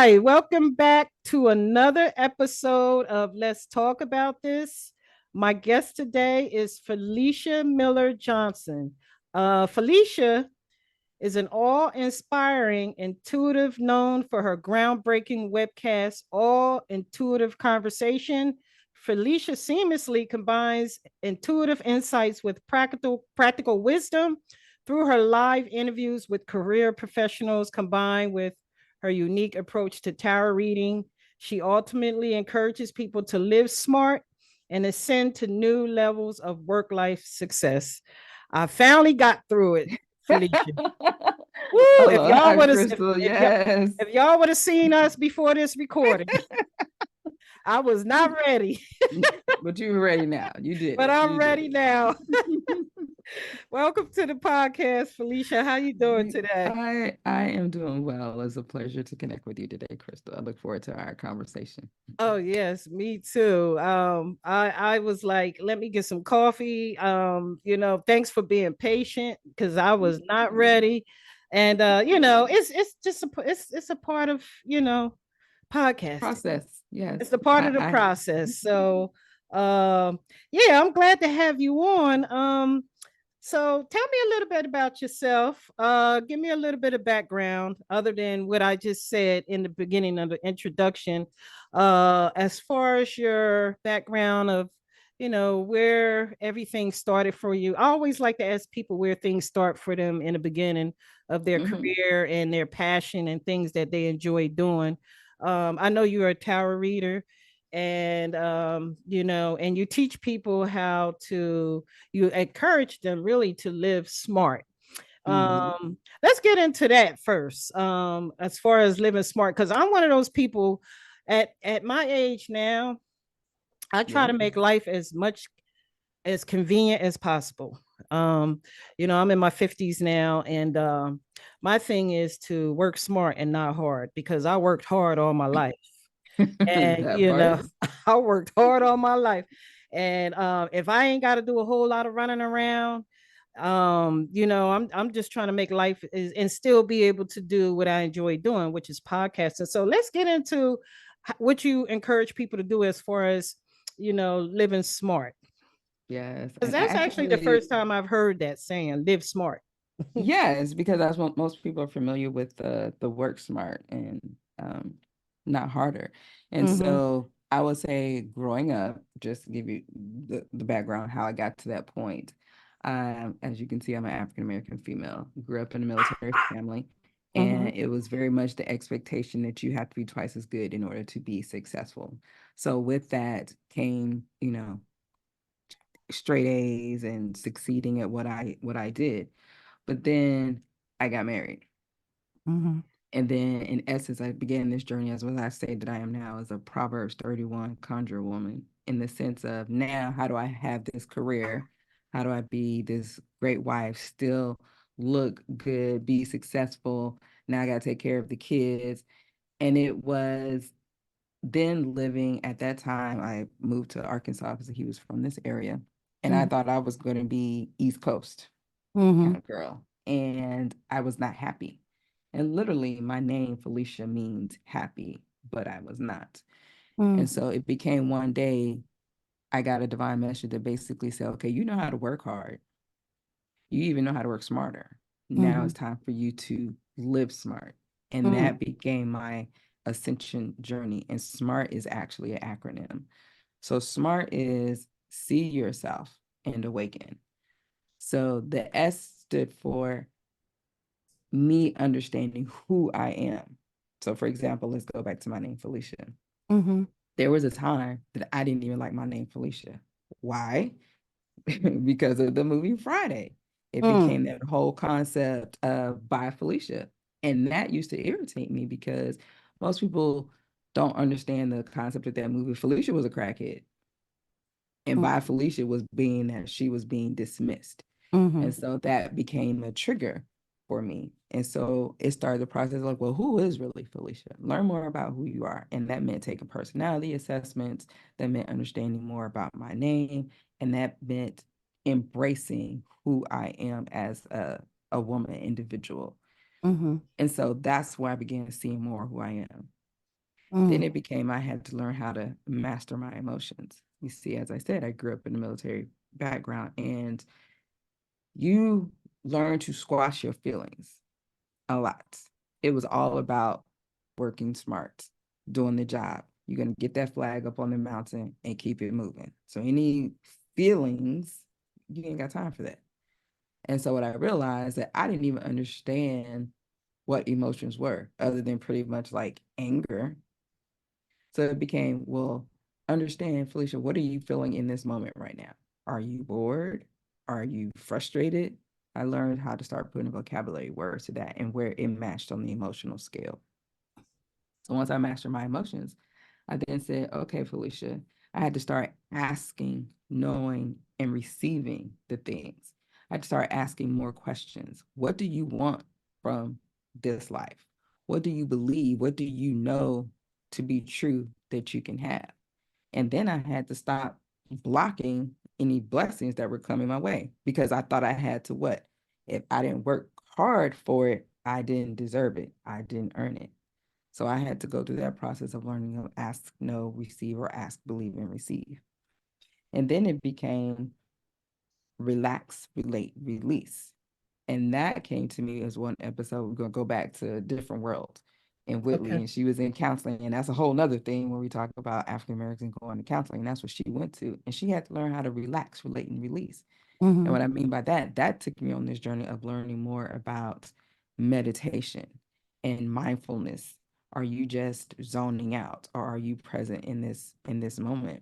Hi, welcome back to another episode of Let's Talk About This. My guest today is Felicia Miller Johnson. Felicia is an awe-inspiring intuitive known for her groundbreaking webcast, All Intuitive Conversation. Felicia seamlessly combines intuitive insights with practical wisdom through her live interviews with career professionals combined with her unique approach to tarot reading. She ultimately encourages people to live smart and ascend to new levels of work-life success. I finally got through it, Felicia. Woo! If y'all Aloha, would have, Crystal. Yes. if y'all would have seen us before this recording, I was not ready, But you're ready now. You did but it. I'm You did ready now. it. Welcome to the podcast, Felicia. How you doing today? I am doing well. It's a pleasure to connect with you today, Crystal. I look forward to our conversation. Oh yes, me too. I was like, let me get some coffee. Thanks for being patient because I was not ready. And it's just it's a part of podcasting. Process. Yes. It's a part of the I process. So yeah, I'm glad to have you on. So tell me a little bit about yourself. Give me a little bit of background other than what I just said in the beginning of the introduction. As far as your background of, where everything started for you. I always like to ask people where things start for them in the beginning of their mhm. career and their passion and things that they enjoy doing. I know you're a tarot reader and and you teach people how to you encourage them really to live smart. Mhm. Let's get into that first. As far as living smart, because I'm one of those people at my age now. I try Yeah. to make life as much as convenient as possible. I'm in my 50s now, and my thing is to work smart and not hard because I worked hard all my life. And That part. I worked hard all my life. And if I ain't got to do a whole lot of running around, I'm just trying to make life and still be able to do what I enjoy doing, which is podcasting. So let's get into what you encourage people to do as far as living smart, Yes. because And that's actually the actually, first time I've heard that saying, live smart. yes, because that's what most people are familiar with the work smart and um not harder. And Mm-hmm. so I would say growing up, just to give you the background how I got to that point. As you can see, I'm an African American female, grew up in a military family, Mm-hmm. and it was very much the expectation that you have to be twice as good in order to be successful. So with that came, straight A's and succeeding at what I did. But then I got married. Mm-hmm. And then in essence, I began this journey as what I say that I am now as a Proverbs 31 conjure woman in the sense of now, how do I have this career? How do I be this great wife, still look good, be successful? Now I got to take care of the kids. And it was then living at that time, I moved to Arkansas because he was from this area. And I thought I was going to be East Coast Mm-hmm. kind of girl. And I was not happy. And literally, my name, Felicia, means happy, but I was not. And Mm-hmm. so it became one day I got a divine message that basically said, okay, you know how to work hard. You even know how to work smarter. Now Mm-hmm. it's time for you to live smart. And Mm-hmm. that became my ascension journey. And SMART is actually an acronym. So SMART is see yourself and awaken. So the S stood for me understanding who I am. So, for example, let's go back to my name, Felicia. Mm-hmm. There was a time that I didn't even like my name, Felicia. Why? Because of the movie Friday. It Mm-hmm. became that whole concept of by Felicia. And that used to irritate me because most people don't understand the concept of that movie. Felicia was a crackhead, and by Felicia was being that she was being dismissed. Mm-hmm. And so that became a trigger for me. And so it started the process like, well, who is really Felicia? Learn more about who you are. And that meant taking personality assessments, that meant understanding more about my name, and that meant embracing who I am as a woman individual. Mm-hmm. And so that's where I began seeing more who I am. Then Mm. it became I had to learn how to master my emotions. You see, as I said, I grew up in a military background, and you learn to squash your feelings a lot. It was all about working smart, doing the job. You're going to get that flag up on the mountain and keep it moving. So, any feelings, you ain't got time for that. And so, what I realized that I didn't even understand what emotions were, other than pretty much like anger. So it became, well, understand, Felicia, what are you feeling in this moment right now? Are you bored? Are you frustrated? I learned how to start putting vocabulary words to that and where it matched on the emotional scale. So once I mastered my emotions, I then said, okay, Felicia, I had to start asking, knowing, and receiving the things. I had to start asking more questions. What do you want from this life? What do you believe? What do you know to be true that you can have? And then I had to stop blocking any blessings that were coming my way because I thought I had to what? If I didn't work hard for it, I didn't deserve it. I didn't earn it. So I had to go through that process of learning of ask, know, receive, or ask, believe, and receive. And then it became relax, relate, release. And that came to me as one episode. We're going to go back to a different world in Whitley. Okay. And she was in counseling. And that's a whole nother thing when we talk about African Americans going to counseling. And that's what she went to. And she had to learn how to relax, relate, and release. And Mm-hmm. what I mean by that, that took me on this journey of learning more about meditation and mindfulness. Are you just zoning out or are you present in this moment?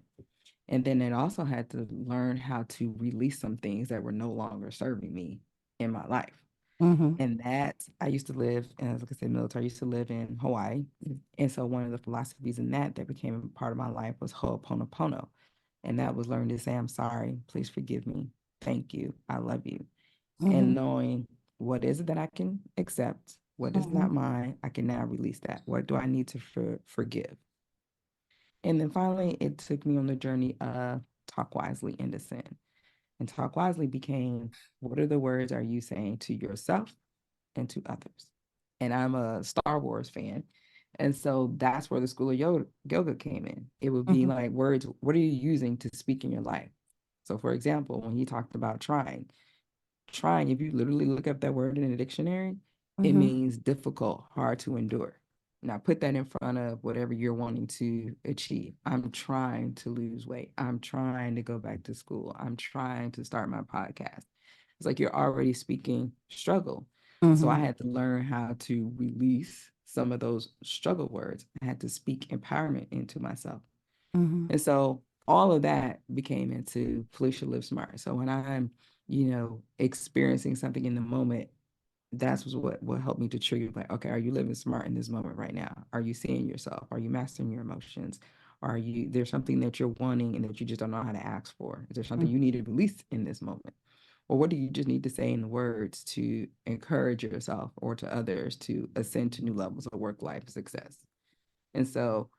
And then it also had to learn how to release some things that were no longer serving me in my life. Mm-hmm. And that I used to live, as like I said, military, I used to live in Hawaii. And so one of the philosophies in that that became a part of my life was Ho'oponopono. And that was learning to say, I'm sorry, please forgive me, thank you, I love you. Mm-hmm. And knowing what is it that I can accept, what is Mm-hmm. not mine, I can now release that. What do I need to forgive? And then finally, it took me on the journey of talk wisely and discern. And talk wisely became, what are the words are you saying to yourself and to others? And I'm a Star Wars fan. And so that's where the school of yoga came in. It would be Mm-hmm. like words, what are you using to speak in your life? So, for example, when he talked about trying, if you literally look up that word in a dictionary, it Mm-hmm. means difficult, hard to endure. Now put that in front of whatever you're wanting to achieve. I'm trying to lose weight. I'm trying to go back to school. I'm trying to start my podcast. It's like you're already speaking struggle. So I Mm-hmm. had to learn how to release some of those struggle words. I had to speak empowerment into myself. Mm-hmm. And so all of that became into Felicia Live Smart. So when I'm, experiencing something in the moment, that's what helped me to trigger like, okay, are you living smart in this moment right now? Are you seeing yourself? Are you mastering your emotions? Are you there's something that you're wanting and that you just don't know how to ask for? Is there something you need to release in this moment? Or what do you just need to say in the words to encourage yourself or to others to ascend to new levels of work life success? And so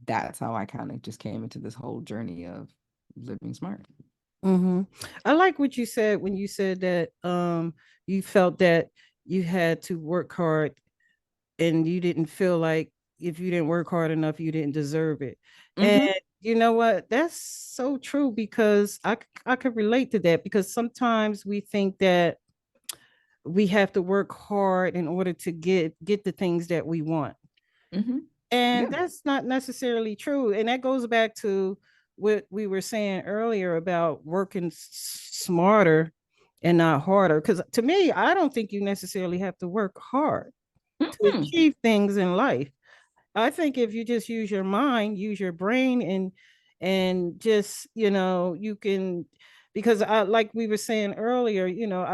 that's how I kind of just came into this whole journey of living smart. Mm-hmm. I like what you said when you said that you felt that you had to work hard and you didn't feel like if you didn't work hard enough, you didn't deserve it. And Mm-hmm. you know what? That's so true because I could relate to that because sometimes we think that we have to work hard in order to get the things that we want. Mm-hmm. And Yeah. that's not necessarily true. And that goes back to what we were saying earlier about working smarter and not harder. Because to me, I don't think you necessarily have to work hard to Mm-hmm. achieve things in life. I think if you just use your mind, use your brain, and just you can, because I like we were saying earlier,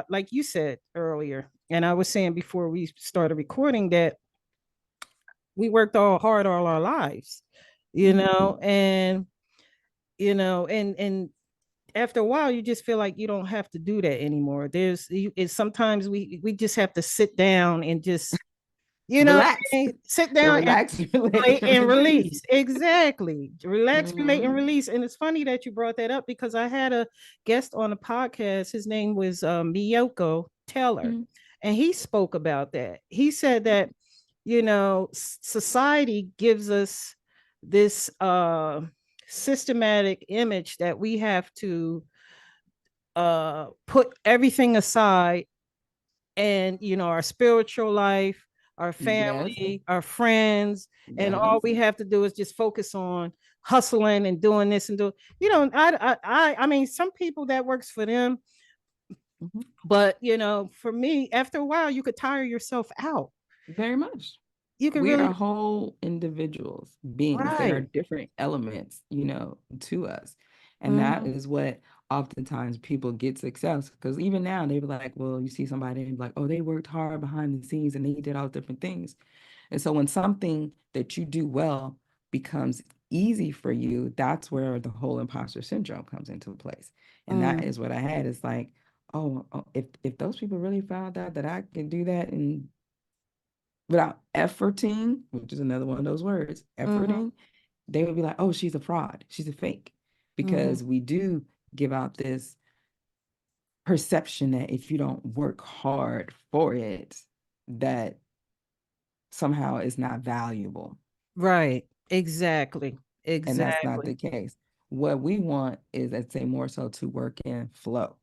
like you said earlier, and I was saying before we started recording that we worked all hard all our lives, you Mm-hmm. know, and and after a while you just feel like you don't have to do that anymore. It's sometimes we just have to sit down and just what Relax. I mean? Sit The down and relax, relate, relate and and release. release. Exactly. Relax, relate, and Mm-hmm. release. And it's funny that you brought that up because I had a guest on a podcast. His name was Miyoko Taylor. Mm-hmm. And he spoke about that. He said that society gives us this systematic image that we have to put everything aside, and our spiritual life, our Yes. family, our friends, and all Yes. we have to do is just focus on hustling and doing this and do. I mean, some people that works for them, Mhm. but for me, after a while, you could tire yourself out. Very much. You could We really, are whole individuals, beings. There are right. different elements, to us. And that Mm-hmm. is what oftentimes people get success. Because even now, they be like, well, you see somebody and be like, oh, they worked hard behind the scenes and they did all different things. And so when something that you do well becomes easy for you, that's where the whole imposter syndrome comes into place. And that Mm, is what I had. It's like, oh, if those people really found out that I can do that and without efforting, which is another one of those words, mm-hmm. efforting, they would be like, oh, she's a fraud, she's a fake. Mm-hmm. Because we do give out this perception that if you don't work hard for it, that somehow it's not valuable. Right. Exactly. And that's not Exactly. the case. What we want is, I'd say, more so to work in flow.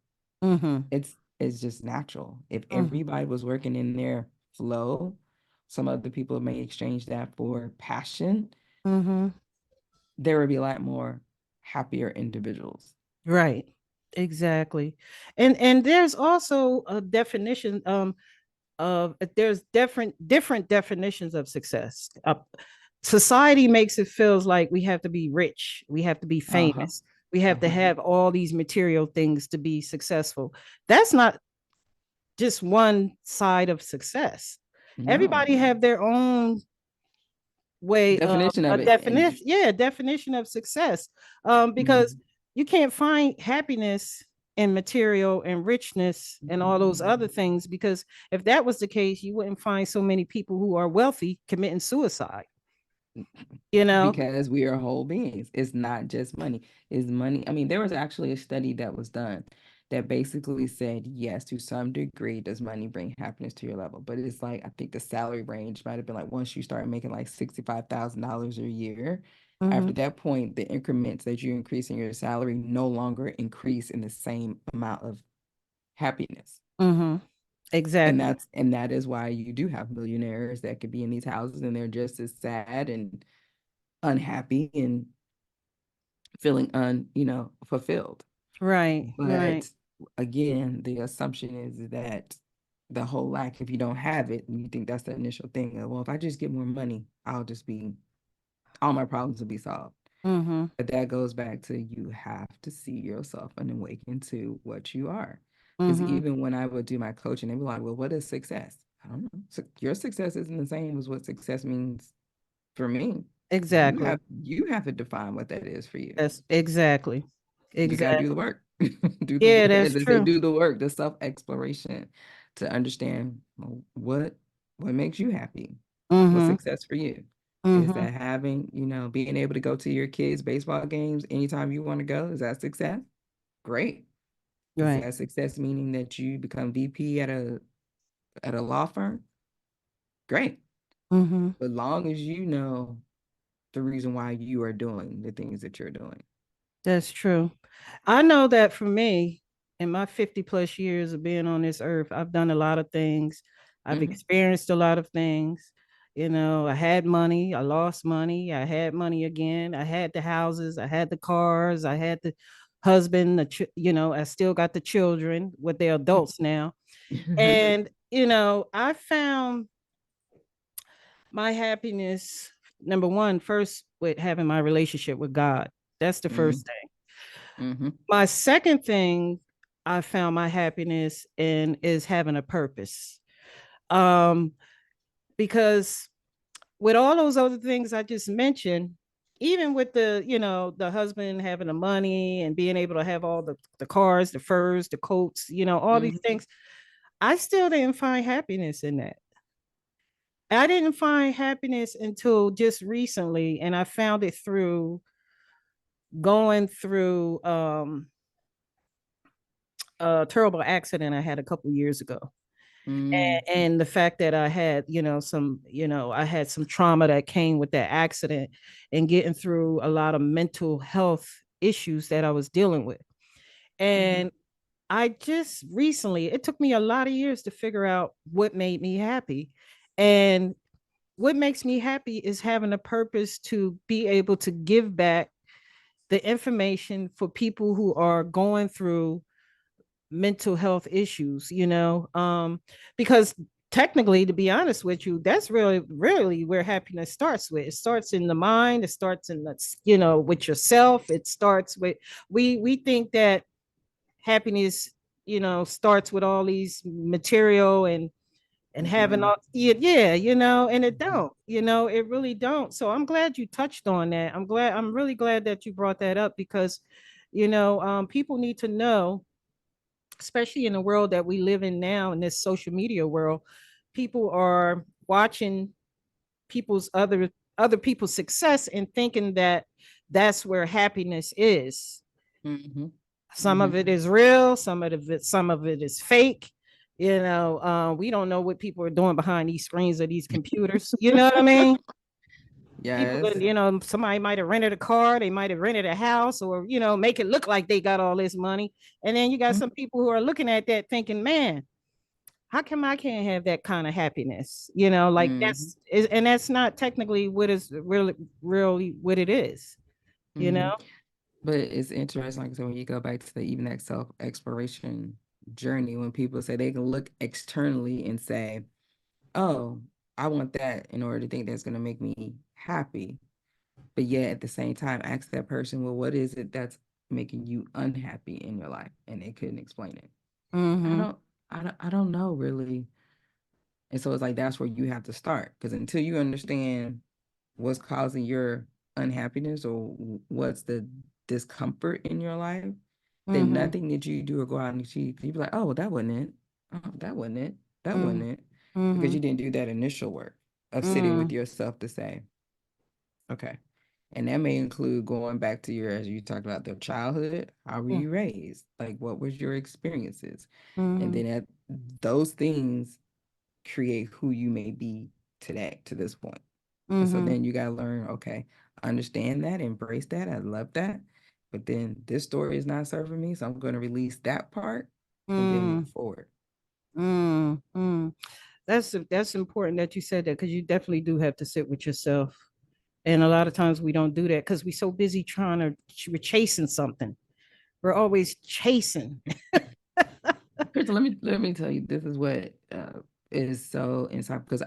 Mm-hmm. It's just natural. If Mm-hmm. everybody was working in their flow, some other people may exchange that for passion. Mm-hmm. There would be a lot more happier individuals. Right. Exactly. And there's also a definition of there's different definitions of success. Society makes it feels like we have to be rich, we have to be Uh-huh. famous, we have to Uh-huh. have all these material things to be successful. That's not just one side of success. No. Everybody have their own way of Definition a of it. And definition, yeah, definition of success. Because mhm. you can't find happiness and material and richness and all those other things, because if that was the case, you wouldn't find so many people who are wealthy committing suicide, you know. Because we are whole beings. It's not just money. It's money. I mean, there was actually a study that was done that basically said, yes, to some degree, does money bring happiness to your level? But it's like, I think the salary range might have been like once you start making like $65,000 a year, after Mm-hmm. that point, the increments that you increase in your salary no longer increase in the same amount of happiness. Mm-hmm. And Exactly. that is why you do have millionaires that could be in these houses and they're just as sad and unhappy and feeling fulfilled. Right, right. But again, the assumption is that the whole lack, if you don't have it, you think that's the initial thing of, well, if I just get more money, I'll just be, all my problems will be solved. Mm-hmm. But that goes back to, you have to see yourself and awaken to what you are. Because Mm-hmm. even when I would do my coaching, they'd be like, well, what is success? I don't know. So your success isn't the same as what success means for me. You Exactly. have you have to define what that is for you. That's exactly. You got to do the Exactly. work. Do the Yeah, work. that's As they say, true. do the work, the self-exploration to understand, well, what makes you happy. What's Mm-hmm. success for you? Is Mm-hmm. that having, being able to go to your kids' baseball games anytime you want to go? Is that success? Great. Is Right. that success meaning that you become VP at a law firm? Great. Mm-hmm. But long as you know the reason why you are doing the things that you're doing. That's true. I know that for me, in my 50 plus years of being on this earth, I've done a lot of things. I've Hmm. experienced a lot of things. I had money, I lost money, I had money again. I had the houses, I had the cars, I had the husband, I still got the children with their adults now. And, I found my happiness, number one, first with having my relationship with God. That's the Hmm. first thing. Hmm. My second thing I found my happiness in is having a purpose. Um, because with all those other things I just mentioned, even with the husband having the money and being able to have all the cars, the furs, the coats, all these Hmm. things, I still didn't find happiness in that. I didn't find happiness until just recently, and I found it through going through a terrible accident I had a couple years ago. Mm. And the fact that I had, I had some trauma that came with that accident and getting through a lot of mental health issues that I was dealing with. Mm-hmm. And I just recently, it took me a lot of years to figure out what made me happy. And what makes me happy is having a purpose to be able to give back the information for people who are going through mental health issues, because technically, to be honest with you, that's really where happiness starts with. It starts in the mind, it starts in the, with yourself. It starts with, we think that happiness, starts with all these material and having Mm-mm. all, yeah, and it Mm-hmm. don't, it really don't. So I'm glad you touched on that. I'm really glad that you brought that up because people need to know, especially in the world that we live in now, in this social media world. People are watching people's other people's success and thinking that that's where happiness is. Mm-hmm. Some Mm-hmm. of it is real, some of it is fake. We don't know what people are doing behind these screens of these computers. You know what I mean? People, Yes. somebody might have rented a car, they might have rented a house, or make it look like they got all this money. And then you got some people who are looking at that thinking, man, how come I can't have that kind of happiness? Like Mm-hmm. and that's not technically what is really what it is, you Mm-hmm. know? But it's interesting, like I said, when you go back to even that self-exploration journey, when people say they can look externally and say, oh, I want that in order to think that's going to make me happy. But yet at the same time, ask that person, well, what is it that's making you unhappy in your life? And they couldn't explain it. I Mm-hmm. don't, I don't know really. And so it's like that's where you have to start, because until you understand what's causing your unhappiness or what's the discomfort in your life, then Mm-hmm. nothing that you do or go out and achieve, you'd be like, oh, well, that wasn't it. Oh, that wasn't it. That wasn't it. Because Mm-hmm. you didn't do that initial work of sitting with Mm-hmm. yourself to say, okay. And that may include going back to your, as you talked about, their childhood. How were you raised? Like, what was your experiences? And Mm-hmm. then those things create who you may be today to this point. And so Mm-hmm. then you got to learn, okay, understand that, embrace that. I love that. But then this story is not serving me. So I'm going to release that part and then Mm-hmm. move forward. Mm-hmm. That's important that you said that, because you definitely do have to sit with yourself. And a lot of times we don't do that because we're so busy we're chasing something. We're always chasing. Crystal, let me tell you, this is what is so inside, because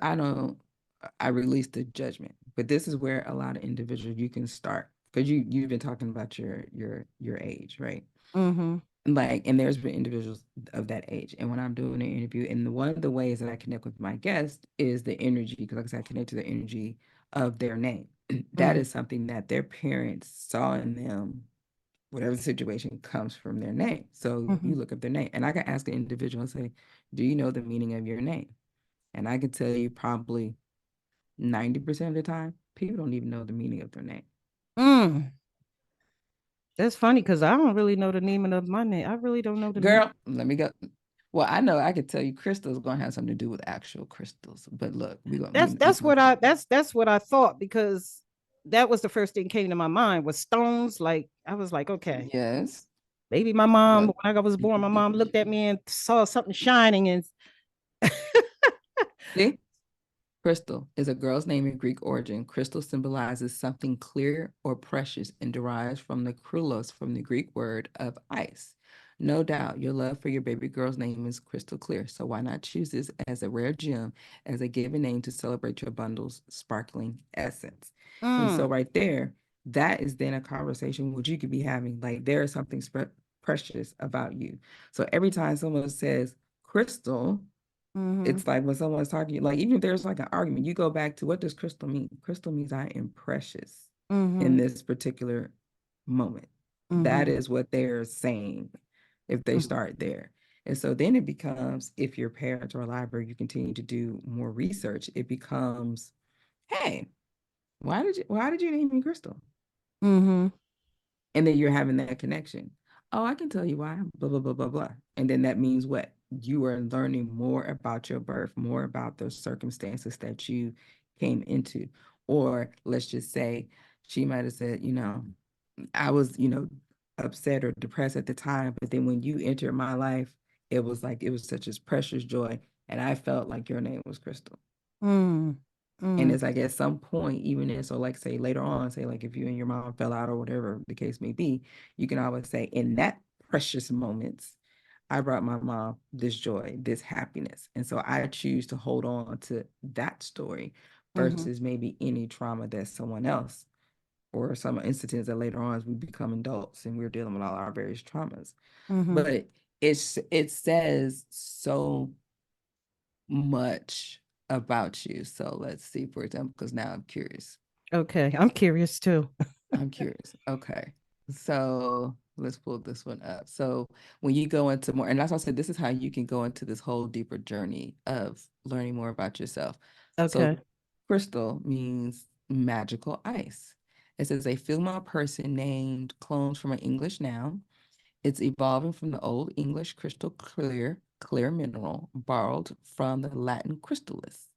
I release the judgment, but this is where a lot of individuals you can start, because you've been talking about your age, right? Mm-hmm. Like, and there's been individuals of that age, and when I'm doing an interview, and one of the ways that I connect with my guests is the energy, because like I said, I connect to the energy of their name. That Mm-hmm. is something that their parents saw in them. Whatever the situation comes from their name. So you Mm-hmm. look up their name, and I can ask an individual and say, do you know the meaning of your name? And I can tell you probably 90% of the time, people don't even know the meaning of their name. Mm. That's funny because I don't really know the name of my name. I really don't know the name. Girl, let me go. Well, I know I could tell you crystals going to have something to do with actual crystals, but look, That's we that's can. what I that's what I thought, because that was the first thing came to my mind was stones. Like I was like, okay, Yes. maybe my mom, Look. when I was born, my mom looked at me and saw something shining and See? Crystal is a girl's name in Greek origin. Crystal symbolizes something clear or precious and derives from the krulos, from the Greek word of ice. No doubt your love for your baby girl's name is crystal clear, so why not choose this as a rare gem, as a given name to celebrate your bundle's sparkling essence? And so, mm, right there, that is then a conversation which you could be having. Like, there is something precious about you. So, every time someone says crystal, mm-hmm, it's like when someone's talking, like even if there's like an argument, you go back to, what does crystal mean? Crystal means I am precious in mm-hmm, this particular moment. That mm-hmm, is what they're saying if they start there. And so then it becomes, if your parents are alive or you continue to do more research, it becomes, hey, why did you name me Crystal? mm-hmm, And then you're having that connection. Oh, I can tell you why, blah, blah, blah, blah, blah. And then that means what? you are learning more about your birth, more about the circumstances that you came into. Or let's just say she might have said, I was, upset or depressed at the time, but then when you entered my life, it was like it was such a precious joy. And I felt like your name was Crystal. Mm. And Mm. it's like at some point, even if so, like say later on, say like if you and your mom fell out or whatever the case may be, you can always say, in that precious moments, I brought my mom this joy, this happiness. And so I choose to hold on to that story Mm-hmm. versus maybe any trauma that someone else or some instances that later on as we become adults and we're dealing with all our various traumas. Mm-hmm. But it says so much about you. So let's see, for example, because now I'm curious. Okay, I'm curious too. I'm curious. Okay. So let's pull this one up. So when you go into more, and that's why I said this is how you can go into this whole deeper journey of learning more about yourself. So Okay. crystal means magical ice. It says a female person named clones from an English noun. It's evolving from the Old English crystal clear mineral borrowed from the Latin crystallis.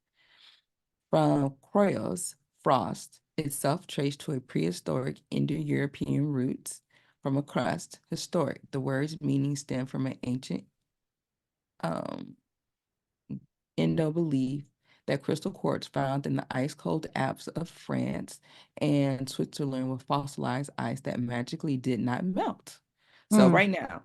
From Croyos, frost, itself traced to a prehistoric Indo-European roots from a crust, historic. The word's meaning stem from an ancient um, Indo belief that crystal quartz found in the ice-cold Alps of France and Switzerland with fossilized ice that magically did not melt. So Mm. right now,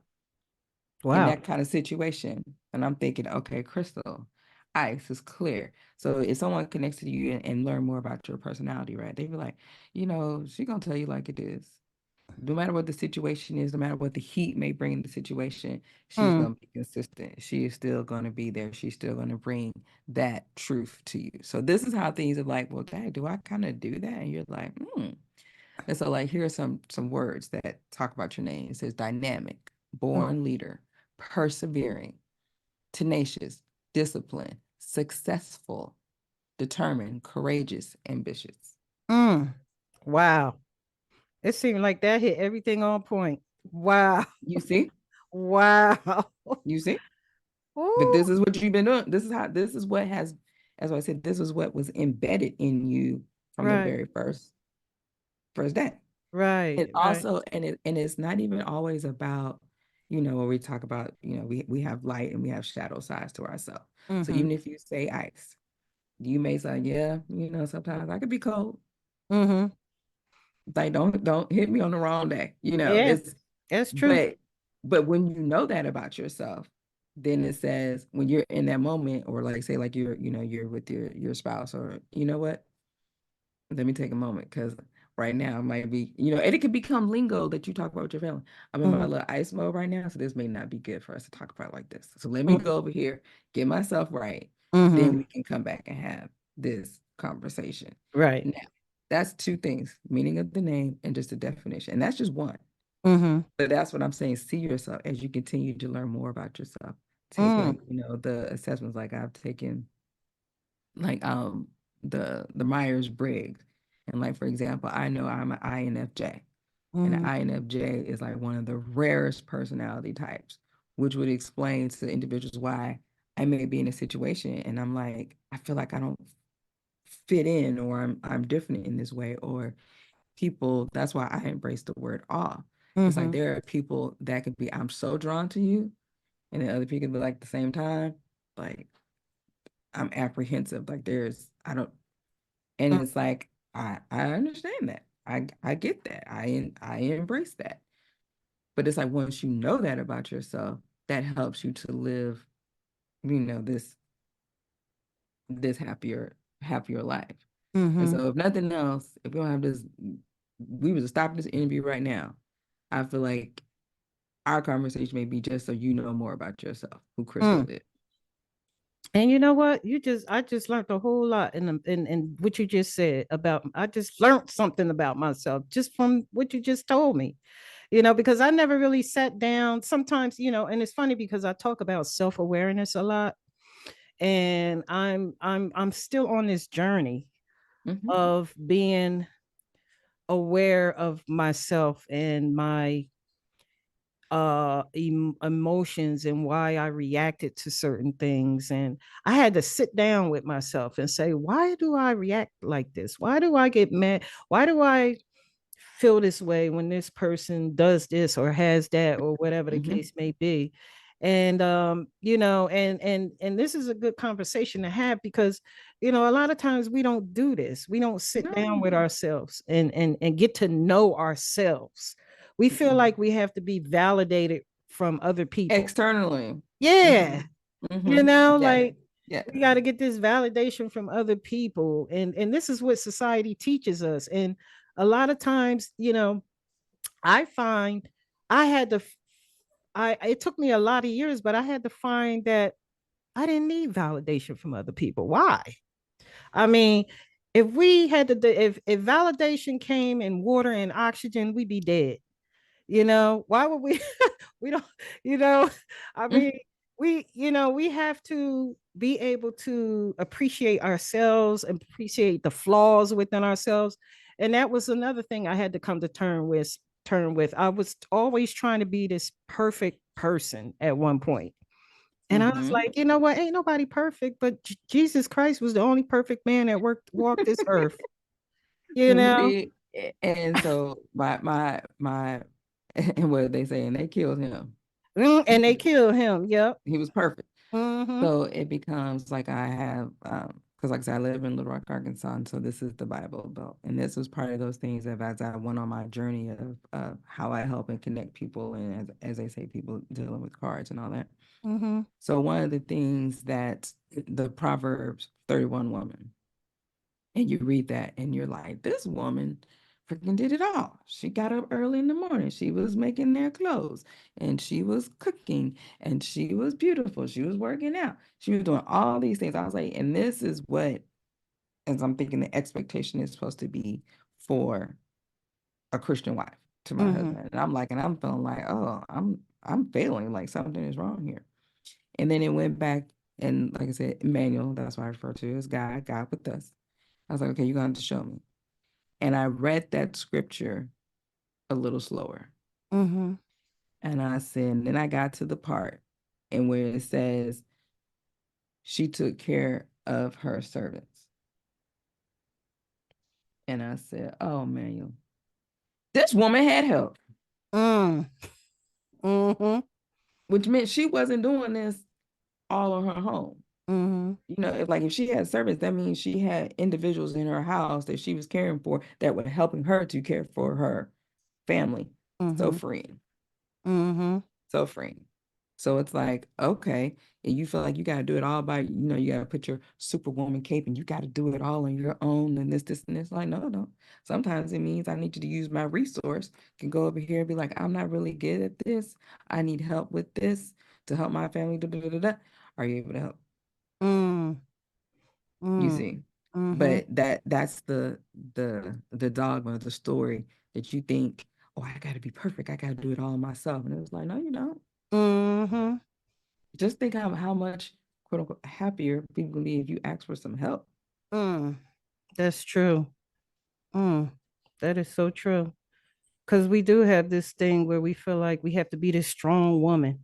in Wow. that kind of situation. And I'm thinking, okay, crystal, ice is clear. So if someone connects to you and learn more about your personality, right? They be like, she gonna tell you like it is. No matter what the situation is, no matter what the heat may bring in the situation, she's Mm. gonna be consistent. She is still gonna be there. She's still gonna bring that truth to you. So this is how things are like, well, dang, do I kind of do that? And you're like, hmm. And so like here are some words that talk about your name. It says dynamic, Mm. born leader, persevering, tenacious, disciplined, successful, determined, courageous, ambitious. Mm. Wow. It seemed like that hit everything on point. Wow. You see? Wow. You see? But Ooh. this is what you've been doing. This is what has, as I said, this is what was embedded in you from the Right. very first day. Right. It Right. also, and it's not even always about, when we talk about, we have light and we have shadow sides to ourselves. So Mm-hmm. even if you say ice, you may say, yeah, sometimes I could be cold. Mm-hmm. Like don't hit me on the wrong day. Yeah, It's that's true. but when you know that about yourself, then it says when you're in that moment, or like say like you're with your spouse, or you know what, let me take a moment because right now it might be, and it could become lingo that you talk about with your family. I'm in my Mm-hmm. little ice mode right now, so this may not be good for us to talk about like this. So let me Mm-hmm. go over here, get myself right, then Mm-hmm. we can come back and have this conversation. Right. Now, that's two things, meaning of the name and just the definition. And that's just one. Mm-hmm. But that's what I'm saying. See yourself as you continue to learn more about yourself. Take Mm. like, the assessments like I've taken like the Myers-Briggs. And like for example, I know I'm an INFJ. And an Mm-hmm. INFJ is like one of the rarest personality types, which would explain to individuals why I may be in a situation and I'm like, I feel like I don't fit in, or I'm different in this way, or people, that's why I embrace the word awe. It's like Mm-hmm. there are people that could be, I'm so drawn to you, and then other people could be like the same time, like I'm apprehensive. Like I don't, and it's like I understand that. I get that. I embrace that. But it's like once you know that about yourself, that helps you to live, this happier life. And Mm-hmm. so if nothing else, if we don't have this, we was to stop this interview right now. I feel like our conversation may be just so you know more about yourself, who Crystal Mm. is. And you know what? I just learned a whole lot in what you just said about, I just learned something about myself just from what you just told me. Because I never really sat down. Sometimes, and it's funny because I talk about self-awareness a lot, and I'm still on this journey Mm-hmm. of being aware of myself and my emotions and why I reacted to certain things. And I had to sit down with myself and say, why do I react like this? Why do I get mad? Why do I feel this way when this person does this or has that or whatever the Mm-hmm. case may be? And you know, and this is a good conversation to have, because you know, a lot of times we don't do this. We don't sit down No. with ourselves and get to know ourselves. We feel Mm-mm. like we have to be validated from other people. Externally. Yeah. Mm-hmm. You Mm-hmm. know, Yes. like Yes. we got to get this validation from other people. And this is what society teaches us. And a lot of times, you know, I find I had to I it took me a lot of years, but I had to find that I didn't need validation from other people. Why? I mean, if we had to if validation came in water and oxygen, we'd be dead. You know, why would we we don't, you know, I Mm-hmm. mean, we, you know, we have to be able to appreciate ourselves and appreciate the flaws within ourselves. And that was another thing I had to come to term with. I was always trying to be this perfect person at one point. And I was Mm-hmm. like, you know what? Ain't nobody perfect, but Jesus Christ was the only perfect man that walked this earth. You know, See, and so my and what they say, and they killed him. And they killed him. Yep. He was perfect. Mm-hmm. So it becomes like I have, because like I said, I live in Little Rock, Arkansas, and so this is the Bible Belt, and this was part of those things that as I went on my journey of how I help and connect people, and as they say, people dealing with cards and all that. Mm-hmm. So one of the things that the Proverbs 31 woman, and you read that and you're like, this woman freaking did it all. She got up early in the morning. She was making their clothes and she was cooking and she was beautiful. She was working out. She was doing all these things. I was like, and this is what, as I'm thinking, the expectation is supposed to be for a Christian wife to my Mm-hmm. husband. And I'm like, and I'm feeling like, oh, I'm failing, like something is wrong here. And then it went back, and like I said, Emmanuel, that's what I refer to as God with us. I was like, okay, you're going to show me. And I read that scripture a little slower. Mm-hmm. And I said, and then I got to the part and where it says she took care of her servants. And I said, oh man, this woman had help, Mm. Mm-hmm. which meant she wasn't doing this all on her home. Mm-hmm. You know, if she had servants, that means she had individuals in her house that she was caring for that were helping her to care for her family. So Mm-hmm. freeing. Mm-hmm. So freeing. So it's like, okay, and you feel like you got to do it all by, you got to put your superwoman cape and you got to do it all on your own and this, and this. Like, no, no. Sometimes it means I need you to use my resource, can go over here and be like, I'm not really good at this. I need help with this to help my family. Da, da, da, da. Are you able to help? Mm. You Mm. see. Mm-hmm. But that's the dogma, the story that you think, oh, I got to be perfect. I got to do it all myself. And it was like, no, you don't. Mm-hmm. Just think how much quote unquote happier people can be if you ask for some help. Mm. That's true. Mm. That is so true. Because we do have this thing where we feel like we have to be this strong woman,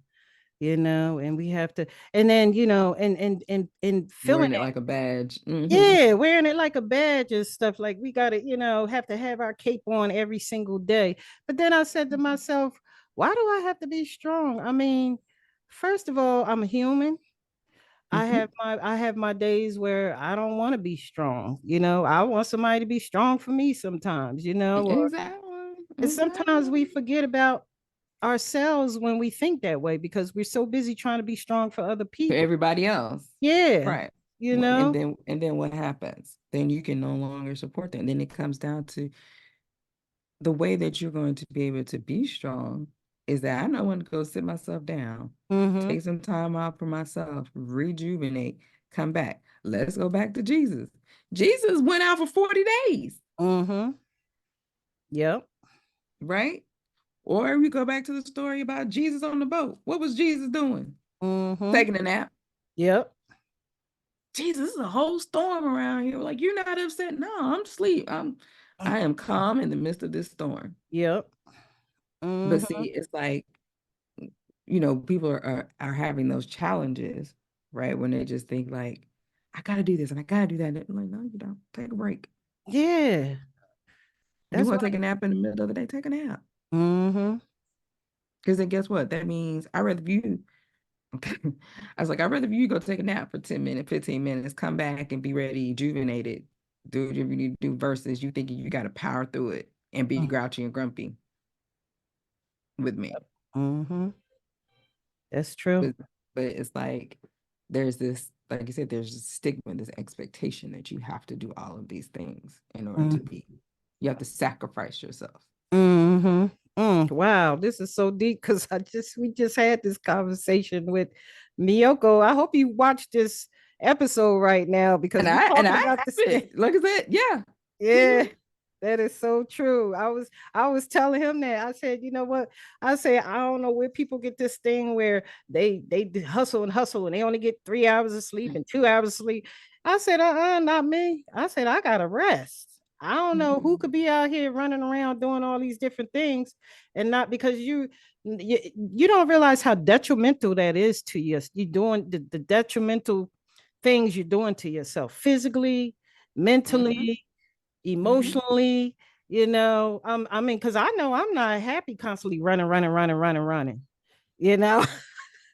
you know, and we have to, and then, you know, and feeling Wearing it that, like a badge. Mm-hmm. yeah, wearing it like a badge and stuff. Like we got to, you know, have to have our cape on every single day. But then I said to myself, why do I have to be strong? I mean, first of all, I'm a human. Mm-hmm. I have my days where I don't want to be strong. You know, I want somebody to be strong for me sometimes, you know, or Exactly. and sometimes Exactly. we forget about ourselves when we think that way because we're so busy trying to be strong for other For people. everybody else. Yeah, Right. you And know. then what happens? Then you can no longer support them. Then it comes down to the way that you're going to be able to be strong is that I know when to go sit myself down, Mhm. take some time out for myself, rejuvenate, come back. Let's go back to Jesus. Jesus went out for 40 days, Mhm. Yep. right? Or we go back to the story about Jesus on the boat. What was Jesus doing? Mhm. Taking a nap. Yep. Jesus, is a whole storm around here. Like, you're not upset. No, I'm asleep. I am calm in the midst of this storm. Yep. But Mhm. see, it's like people are having those challenges, right? When they just think like, I gotta do this and I gotta do that. And I'm like, no, you don't. Take a break. Yeah. You That's want why. to take a nap in the middle of the day? Take a nap. Mm-hmm. Because then guess what? That means I rather you. I was like, I'd rather you go take a nap for 10 minutes, 15 minutes, come back and be ready, rejuvenated, do what you need to do versus you thinking you got to power through it and be grouchy and grumpy with me. Mm-hmm. That's true. But it's like there's this, like you said, there's a stigma, this expectation that you have to do all of these things in order to be, you have to sacrifice yourself. Mm-hmm. Wow, this is so deep because we just had this conversation with Miyoko. I hope you watch this episode right now because And we're I talking have about this. it. Like I said, yeah. Yeah, that is so true. I was telling him that. I said, you know what? I said, I don't know where people get this thing where they hustle and hustle and they only get 3 hours of sleep and 2 hours of sleep. I said, not me. I said, I gotta rest. I don't know who could be out here running around doing all these different things and not because you don't realize how detrimental that is to you. You're doing the detrimental things you're doing to yourself physically, Mhm. mentally, Mhm. emotionally, I mean, because I know I'm not happy constantly running, running, running, running, running, you know,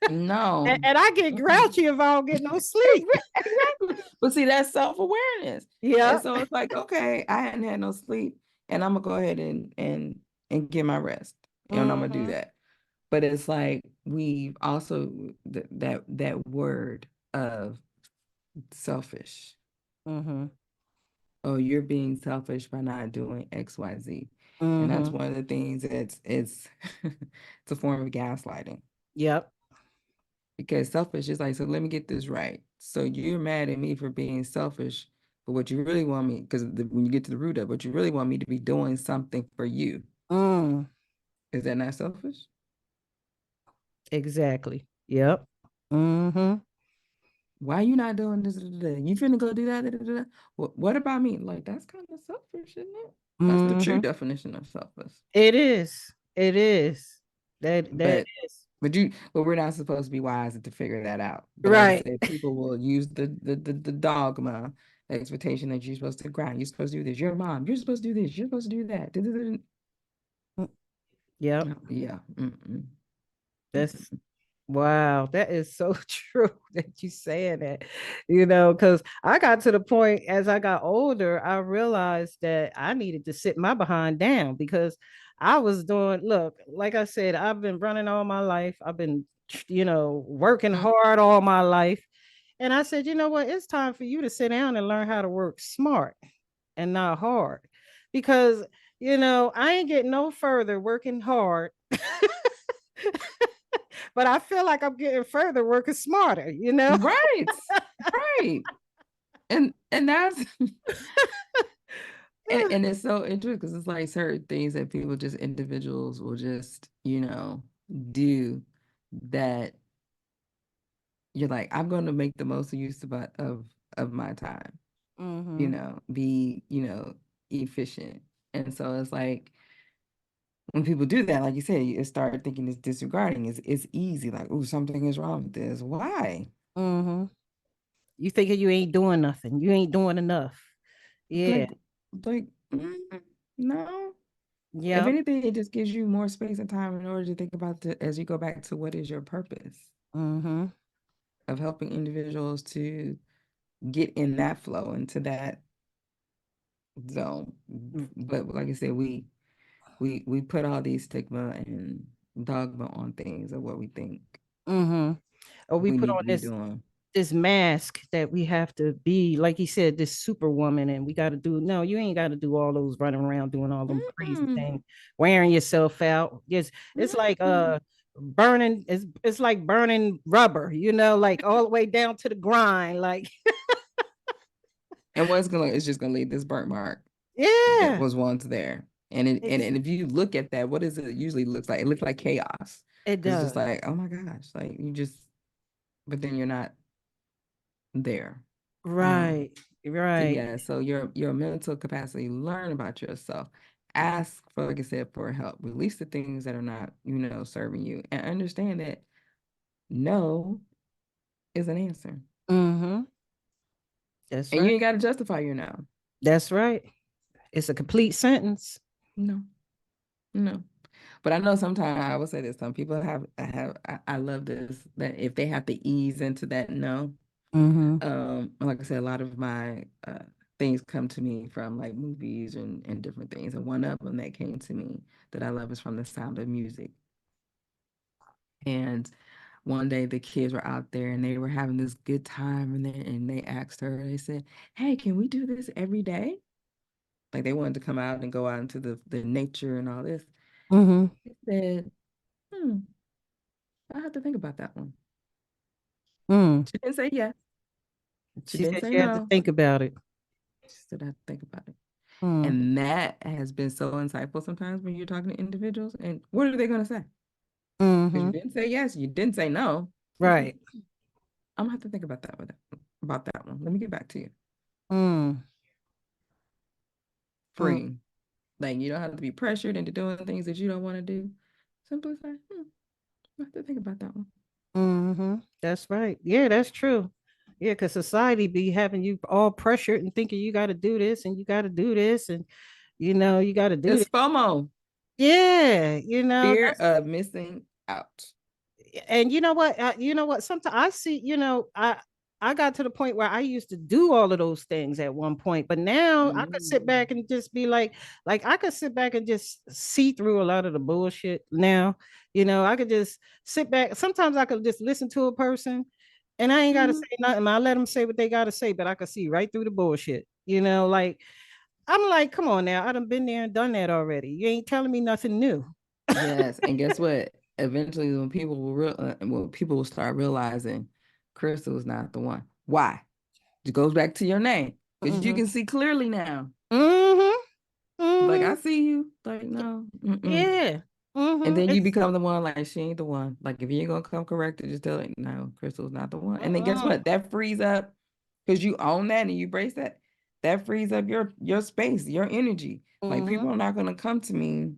and, No. and I get Mm-mm. grouchy if I don't get no sleep. Exactly. But see, that's self-awareness. And Yeah. so it's like, okay, I hadn't had no sleep, and I'm gonna go ahead and get my rest. And I'm gonna do Mm-hmm. that. But it's like we've also that word of selfish. Mm-hmm. Oh, you're being selfish by not doing XYZ. And that's Mm-hmm. one of the things that's it's it's a form of gaslighting. Yep. Because selfish is like, so let me get this right. So you're mad at me for being selfish, but what you really want me, because when you get to the root of what you really want me to be doing something for you, Mm. is that not selfish? Exactly. Yep. Mm-hmm. Why are you not doing this? You finna go do that? What about me? Like, that's kind of selfish, isn't it? That's the true Mm-hmm. definition of selfish. It is. It is. That But is. but we're not supposed to be wise to figure that out. But like I Right. said, people will use the dogma, the expectation that you're supposed to grind, you're supposed to do this. You're a mom, you're supposed to do this, you're supposed to do that. Mm. Yep. Yeah. Mm-mm. That's wow, that is so true that you saying that, because I got to the point as I got older, I realized that I needed to sit my behind down because I was doing, look, like I said, I've been running all my life. I've been, working Mm-mm. hard all my life. And I said, you know what? It's time for you to sit down and learn how to work smart and not hard because, I ain't getting no further working hard. But I feel like I'm getting further working smarter. Right. Right. And that's and it's so interesting because it's like certain things that people just individuals will just, do that you're like, I'm going to make the most use of my time, Mm-hmm. be, efficient. And so it's like when people do that, like you said, you start thinking it's disregarding. It's easy, like, oh, something is wrong with this. Why? Mm-hmm. You thinking you ain't doing nothing. You ain't doing enough. Yeah. Like, like, no. If Yep. anything, it just gives you more space and time in order to think about as you go back to what is your purpose Mm-hmm. of helping individuals to get in that flow into that zone. But like I said, we put all these stigma and dogma on things of what we think Mm-hmm. Or we we put need on to be this doing. this mask that we have to be, like you said, this superwoman, and we got to do. No, you ain't got to do all those running around doing all them crazy Mm-mm, things, wearing yourself out. It's like mm-mm. burning. It's like burning rubber. Like all the way down to the grind. Like And what's gonna it's just gonna leave this burnt mark that yeah, was once there. And it and, ex- and if you look at that, what does it usually looks like? It looks like chaos. it Because it's just does. like, oh my gosh, like you just but then you're not there. Um, Right, so right. yeah, so your mental capacity, learn about yourself. Ask for, like I said, for help. Release the things that are not, serving you. And understand that no is an answer. Mm-hmm. That's And you right. ain't got to justify your no. That's right. It's a complete sentence. No, no. But I know sometimes I will say this. Some people I love this, that if they have to ease into that no, Mm-hmm. like I said, a lot of my things come to me from like movies and different things. And one of them that came to me that I love is from The Sound of Music. And one day the kids were out there and they were having this good time, and they asked her, they said, "Hey, can we do this every day?" Like they wanted to come out and go out into the nature and all this. Mm-hmm. They said, "Hmm, I have to think about that one." Mm. She didn't say yes. She She didn't said say she had to no. think about it. She said, "I have to think about it." Mm. And that has been so insightful sometimes when you're talking to individuals. And what are they going to say? Because Mm-hmm. you didn't say yes, you didn't say no. They said, Right. "I'm gonna have to think about about that one. Let me get back to you." Mm. Mm. Free. Like you don't have to be pressured into doing things that you don't want to do. Simply say, I have to think about that one. Mm-hmm. That's right. Yeah, that's true. Yeah, because society be having you all pressured and thinking you got to do this and you got to do this and you got to do this. It's FOMO, Yeah, fear of missing out. and you know what sometimes I see, I got to the point where I used to do all of those things at one point, but now I could sit Mm. back and just be like I could sit back and just see through a lot of the bullshit now. I could just sit back. Sometimes I could just listen to a person and I ain't got to say Mhm. nothing. I let them say what they got to say, but I could see right through the bullshit. Like I'm like, come on now, I done been there and done that already. You ain't telling me nothing new. Yes, and guess what? Eventually, when people will start realizing Crystal's not the one. Why? It goes back to your name because you Mm-hmm. can see clearly now. Mm-hmm. Like Mm-hmm. I see you. Like no. Mm-mm. Yeah. And Mm-hmm. then you It's become the one like she ain't the one. Like if you ain't gonna come correct it, just tell it no, Crystal's not the one. And then guess uh-uh. what? That frees up because you own that and you brace that. That frees up your space, your energy. Like Mm-hmm. people are not gonna come to me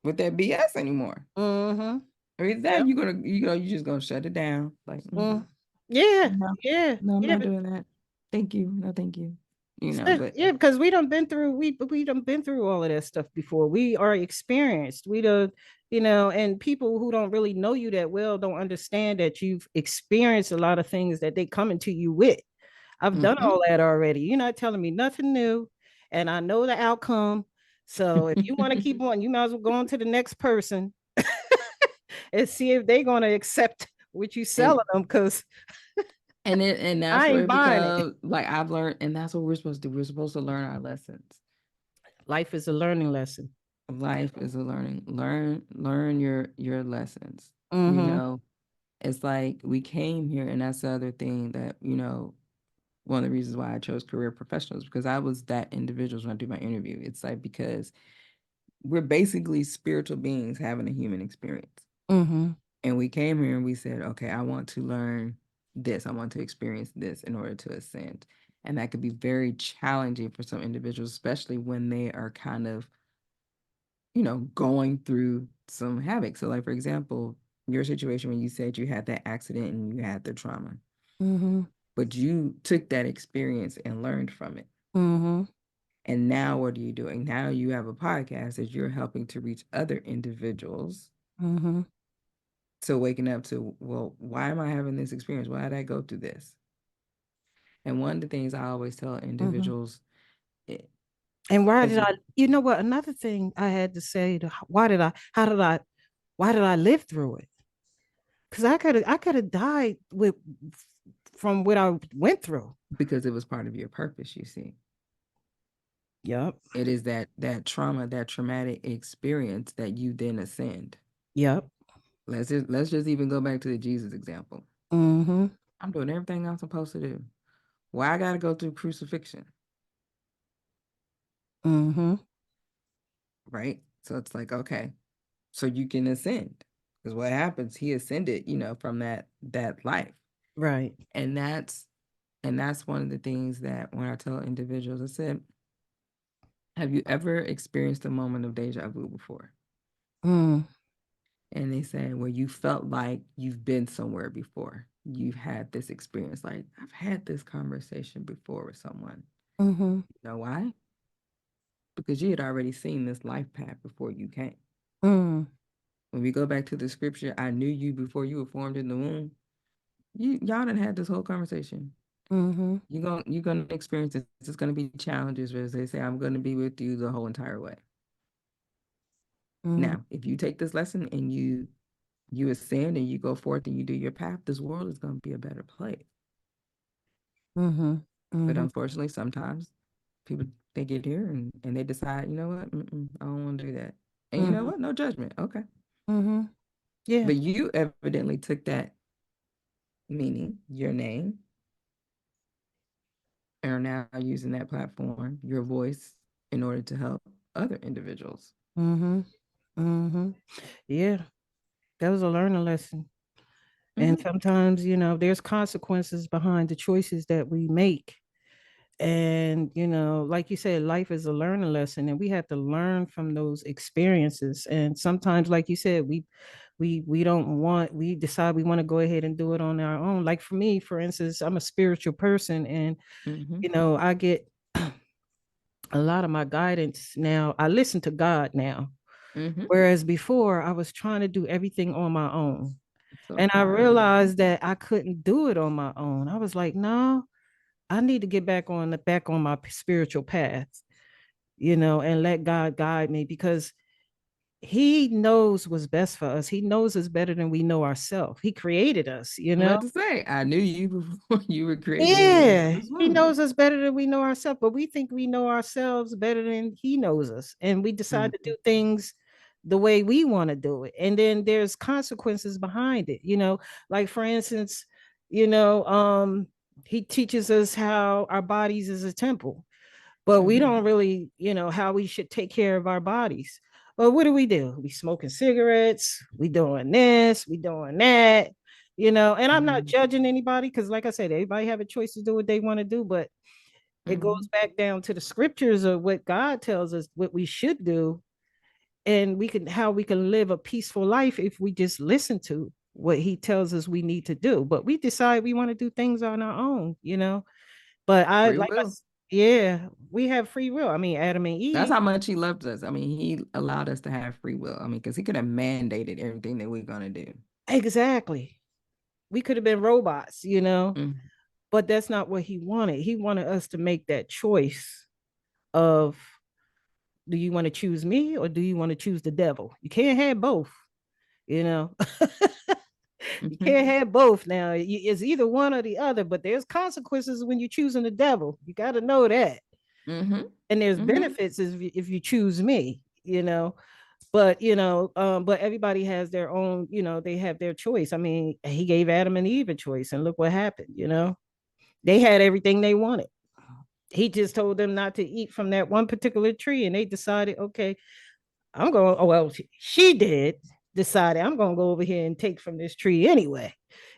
with that BS anymore. Mm-hmm. Or is that Yep. you just gonna shut it down? Like Mm. Yeah. no, Yeah. no, I'm Yeah. not doing that. Thank you, no, thank you. But Yeah, because we done been through all of that stuff before. We are experienced. We don't, and people who don't really know you that well don't understand that you've experienced a lot of things that they coming to you with. I've done mm-hmm. all that already. You're not telling me nothing new, and I know the outcome. So if you want to keep on, you might as well go on to the next person and see if they're gonna accept what you and selling them, because and that's I where ain't it buying it. becomes like I've learned, and that's what we're supposed to do. We're supposed to learn our lessons. Life is a learning lesson. Life is a learning. Learn your lessons. You Mm-hmm. know, it's like we came here, and that's the other thing that, one of the reasons why I chose career professionals, because I was that individual when I do my interview. It's like because we're basically spiritual beings having a human experience. Mm-hmm. And we came here and we said, okay, I want to learn this. I want to experience this in order to ascend. And that could be very challenging for some individuals, especially when they are kind of, going through some havoc. So, like, for example, your situation when you said you had that accident and you had the trauma, Mm-hmm. but you took that experience and learned from it. Mm-hmm. And now what are you doing? Now you have a podcast that you're helping to reach other individuals Mm-hmm. to waking up to, well, why am I having this experience? Why did I go through this? And one of the things I always tell Mm-hmm. individuals, And why as did I, you know what? Another thing I had to say to why did I live through it? Because I could have died from what I went through. because it was part of your purpose, you see. Yep. It is that trauma, that traumatic experience that you then ascend. Yep. Let's just even go back to the Jesus example. Mm-hmm. I'm doing everything I'm supposed to do. Why I gotta go through crucifixion, Mm-hmm. right? So it's like, okay, so you can ascend. Because what happens, he ascended, from that life. Right. And that's one of the things that when I tell individuals, I said, have you ever experienced a moment of deja vu before? Mm. and they say, well, you felt like you've been somewhere before. You've had this experience. Like, I've had this conversation before with someone. Mm-hmm. You know why? Because you had already seen this life path before you came. Mm. When we go back to the scripture, I knew you before you were formed in the womb. Y'all done had this whole conversation. Mm-hmm. You're gonna experience this. It's gonna be challenges, as they say, I'm gonna be with you the whole entire way. Mm-hmm. Now, if you take this lesson and you ascend and you go forth and you do your path, this world is gonna be a better place. Mm-hmm. But Mm-hmm. unfortunately, sometimes people they get here and they decide, you know what, I don't want to do that. And you know Mm-hmm. what? No judgment. Okay. Mm-hmm. Yeah. But you evidently took that meaning, your name, and are now using that platform, your voice, in order to help other individuals. Mm-hmm. Mm-hmm. Yeah. That was a learning lesson. And Mm-hmm. sometimes, there's consequences behind the choices that we make. And, like you said, life is a learning lesson, and we have to learn from those experiences. And sometimes, like you said, we decide we want to go ahead and do it on our own. Like for me, for instance, I'm a spiritual person, and Mm-hmm. I get a lot of my guidance now. I listen to God now. Mm-hmm. Whereas before I was trying to do everything on my own. So And I hard. realized that I couldn't do it on my own. I was like, no, I need to get back on my spiritual path, and let God guide me, because he knows what's best for us. He knows us better than we know ourselves. He created us. I'm about to say, I knew you before you were created in your Yeah, mother's he womb. knows us better than we know ourselves, but we think we know ourselves better than he knows us. And we decide to Mm-hmm. do things the way we want to do it. And then there's consequences behind it. Like for instance, you know, um, he teaches us how our bodies is a temple, but we Mm-hmm. don't really, how we should take care of our bodies. But what do? We smoking cigarettes, we doing this, we doing that, and I'm not Mm-hmm. judging anybody, because like I said, everybody have a choice to do what they want to do, but it Mm-hmm. goes back down to the scriptures of what God tells us what we should do, and how we can live a peaceful life if we just listen to what he tells us we need to do. But we decide we want to do things on our own. But Free will. yeah, we have free will. I mean, Adam and That's Eve. how much he loved us. I mean, he allowed us to have free will. I mean, because he could have mandated everything that we're gonna do. Exactly. We could have been robots. Mm-hmm. But that's not what he wanted. He wanted us to make that choice of, do you want to choose me or do you want to choose the devil? You can't have both, you know. You Mm-hmm. can't have both now. It's either one or the other, but there's consequences when you're choosing the devil. You got to know that. Mm-hmm. And there's Mm-hmm. benefits if you choose me. But everybody has their own, they have their choice. I mean, he gave Adam and Eve a choice, and look what happened. They had everything they wanted. He just told them not to eat from that one particular tree, and they decided, okay, I'm going. Oh well, she did decided I'm going to go over here and take from this tree anyway.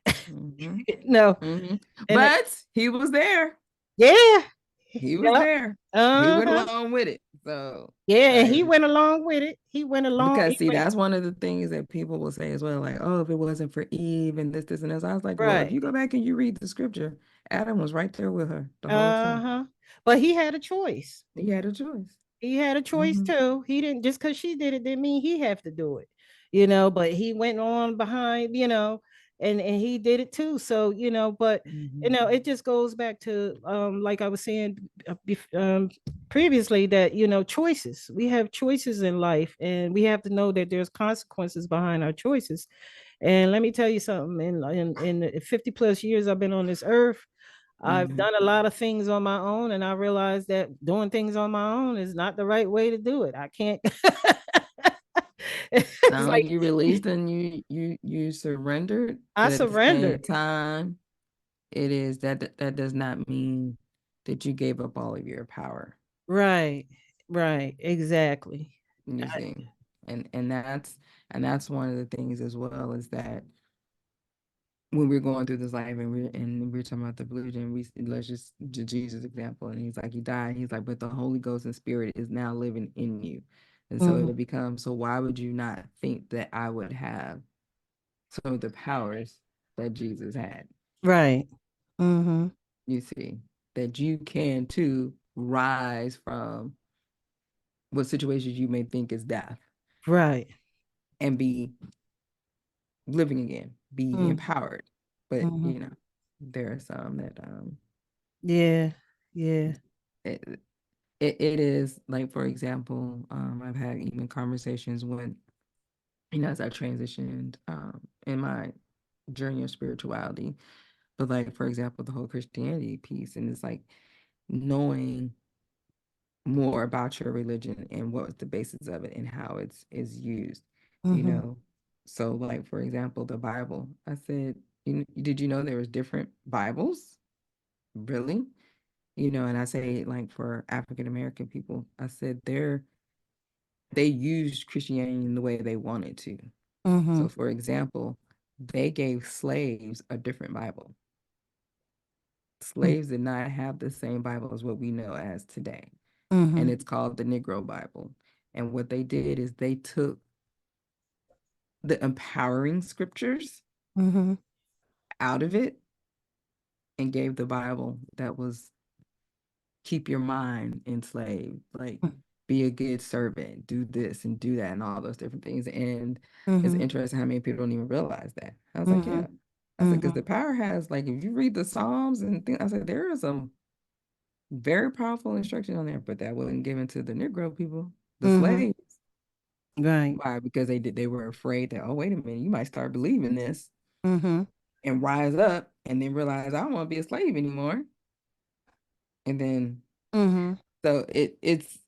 Mm-hmm. No, Mm-hmm. and But he was there. yeah, He was yep, there. He went uh-huh, along with it. So yeah, and I he went along with it. He went along. because He see, went that's one of the things that people will say as well, like, oh, if it wasn't for Eve and this, and this. I was like, well, if right. you go back and you read the scripture, Adam was right there with her the whole time. Uh-huh. But he had a choice. He had a choice. He had a choice Mm-hmm. too. He didn't, just because she did it didn't mean he have to do it, but he went on behind, and he did it too. So, but Mm-hmm. it just goes back to like I was saying previously, that choices. We have choices in life, and we have to know that there's consequences behind our choices. And let me tell you something, in the 50 plus years I've been on this earth, I've Mm-hmm. done a lot of things on my own, and I realized that doing things on my own is not the right way to do it. I can't. It's Sound like like you released and you surrendered, I but at the same surrendered. time, it is that does not mean that you gave up all of your power. Right, right, exactly. You I- see, and that's one of the things as well is that when we're going through this life and we're talking about the delusion, let's just Jesus example, and he's like he died. He's like, but the Holy Ghost and Spirit is now living in you. And so Mm-hmm. it becomes, so why would you not think that I would have some of the powers that Jesus had? Right. Mm-hmm. You see, that you can too rise from what situations you may think is death Right. and be living again, be Mm-hmm. empowered. But Mm-hmm. there are some that Yeah. Yeah. it, it is like, for example, I've had even conversations when, as I transitioned in my journey of spirituality, but like, for example, the whole Christianity piece, and it's like knowing more about your religion and what the basis of it and how it's is used, you Mm-hmm. know. So, like, for example, the Bible. I said, did you know there was different Bibles? Really? And I say, like, for African American people, I said they used Christianity in the way they wanted to. Mm-hmm. So, for example, they gave slaves a different Bible. Slaves did not have the same Bible as what we know as today. And Mm-hmm. it's called the Negro Bible. And what they did is they took the empowering scriptures Mm-hmm. out of it and gave the Bible that was keep your mind enslaved, like be a good servant, do this and do that, and all those different things. And it's Mm-hmm. interesting how many people don't even realize that. I was like, Mm-hmm. yeah. I said, because Mm-hmm. the power has, like, if you read the Psalms and things, I said, there is some very powerful instruction on there, but that wasn't given to the Negro people, the Mm-hmm. slaves. Right. Why? Because they were afraid that, oh, wait a minute, you might start believing this Mm-hmm. and rise up and then realize I don't want to be a slave anymore. And then Mm-hmm. so it's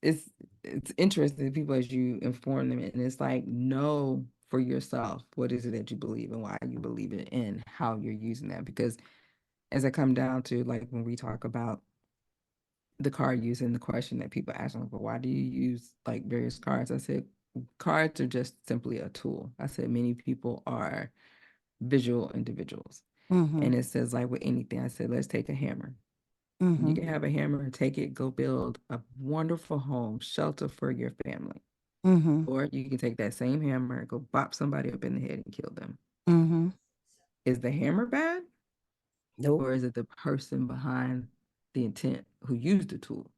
interesting to people as you inform them, and it's like, know for yourself what is it that you believe and why you believe it and how you're using that. Because as I come down to, like, when we talk about the card use and the question that people ask me, but why do you use like various cards? I said cards are just simply a tool. I said many people are visual individuals. Mm-hmm. And it says, like with anything, I said, let's take a hammer. You Mm-hmm. can have a hammer, take it, go build a wonderful home, shelter for your family. Mm-hmm. Or you can take that same hammer and go bop somebody up in the head and kill them. Mm-hmm. Is the hammer bad? Nope. Or is it the person behind the intent who used the tool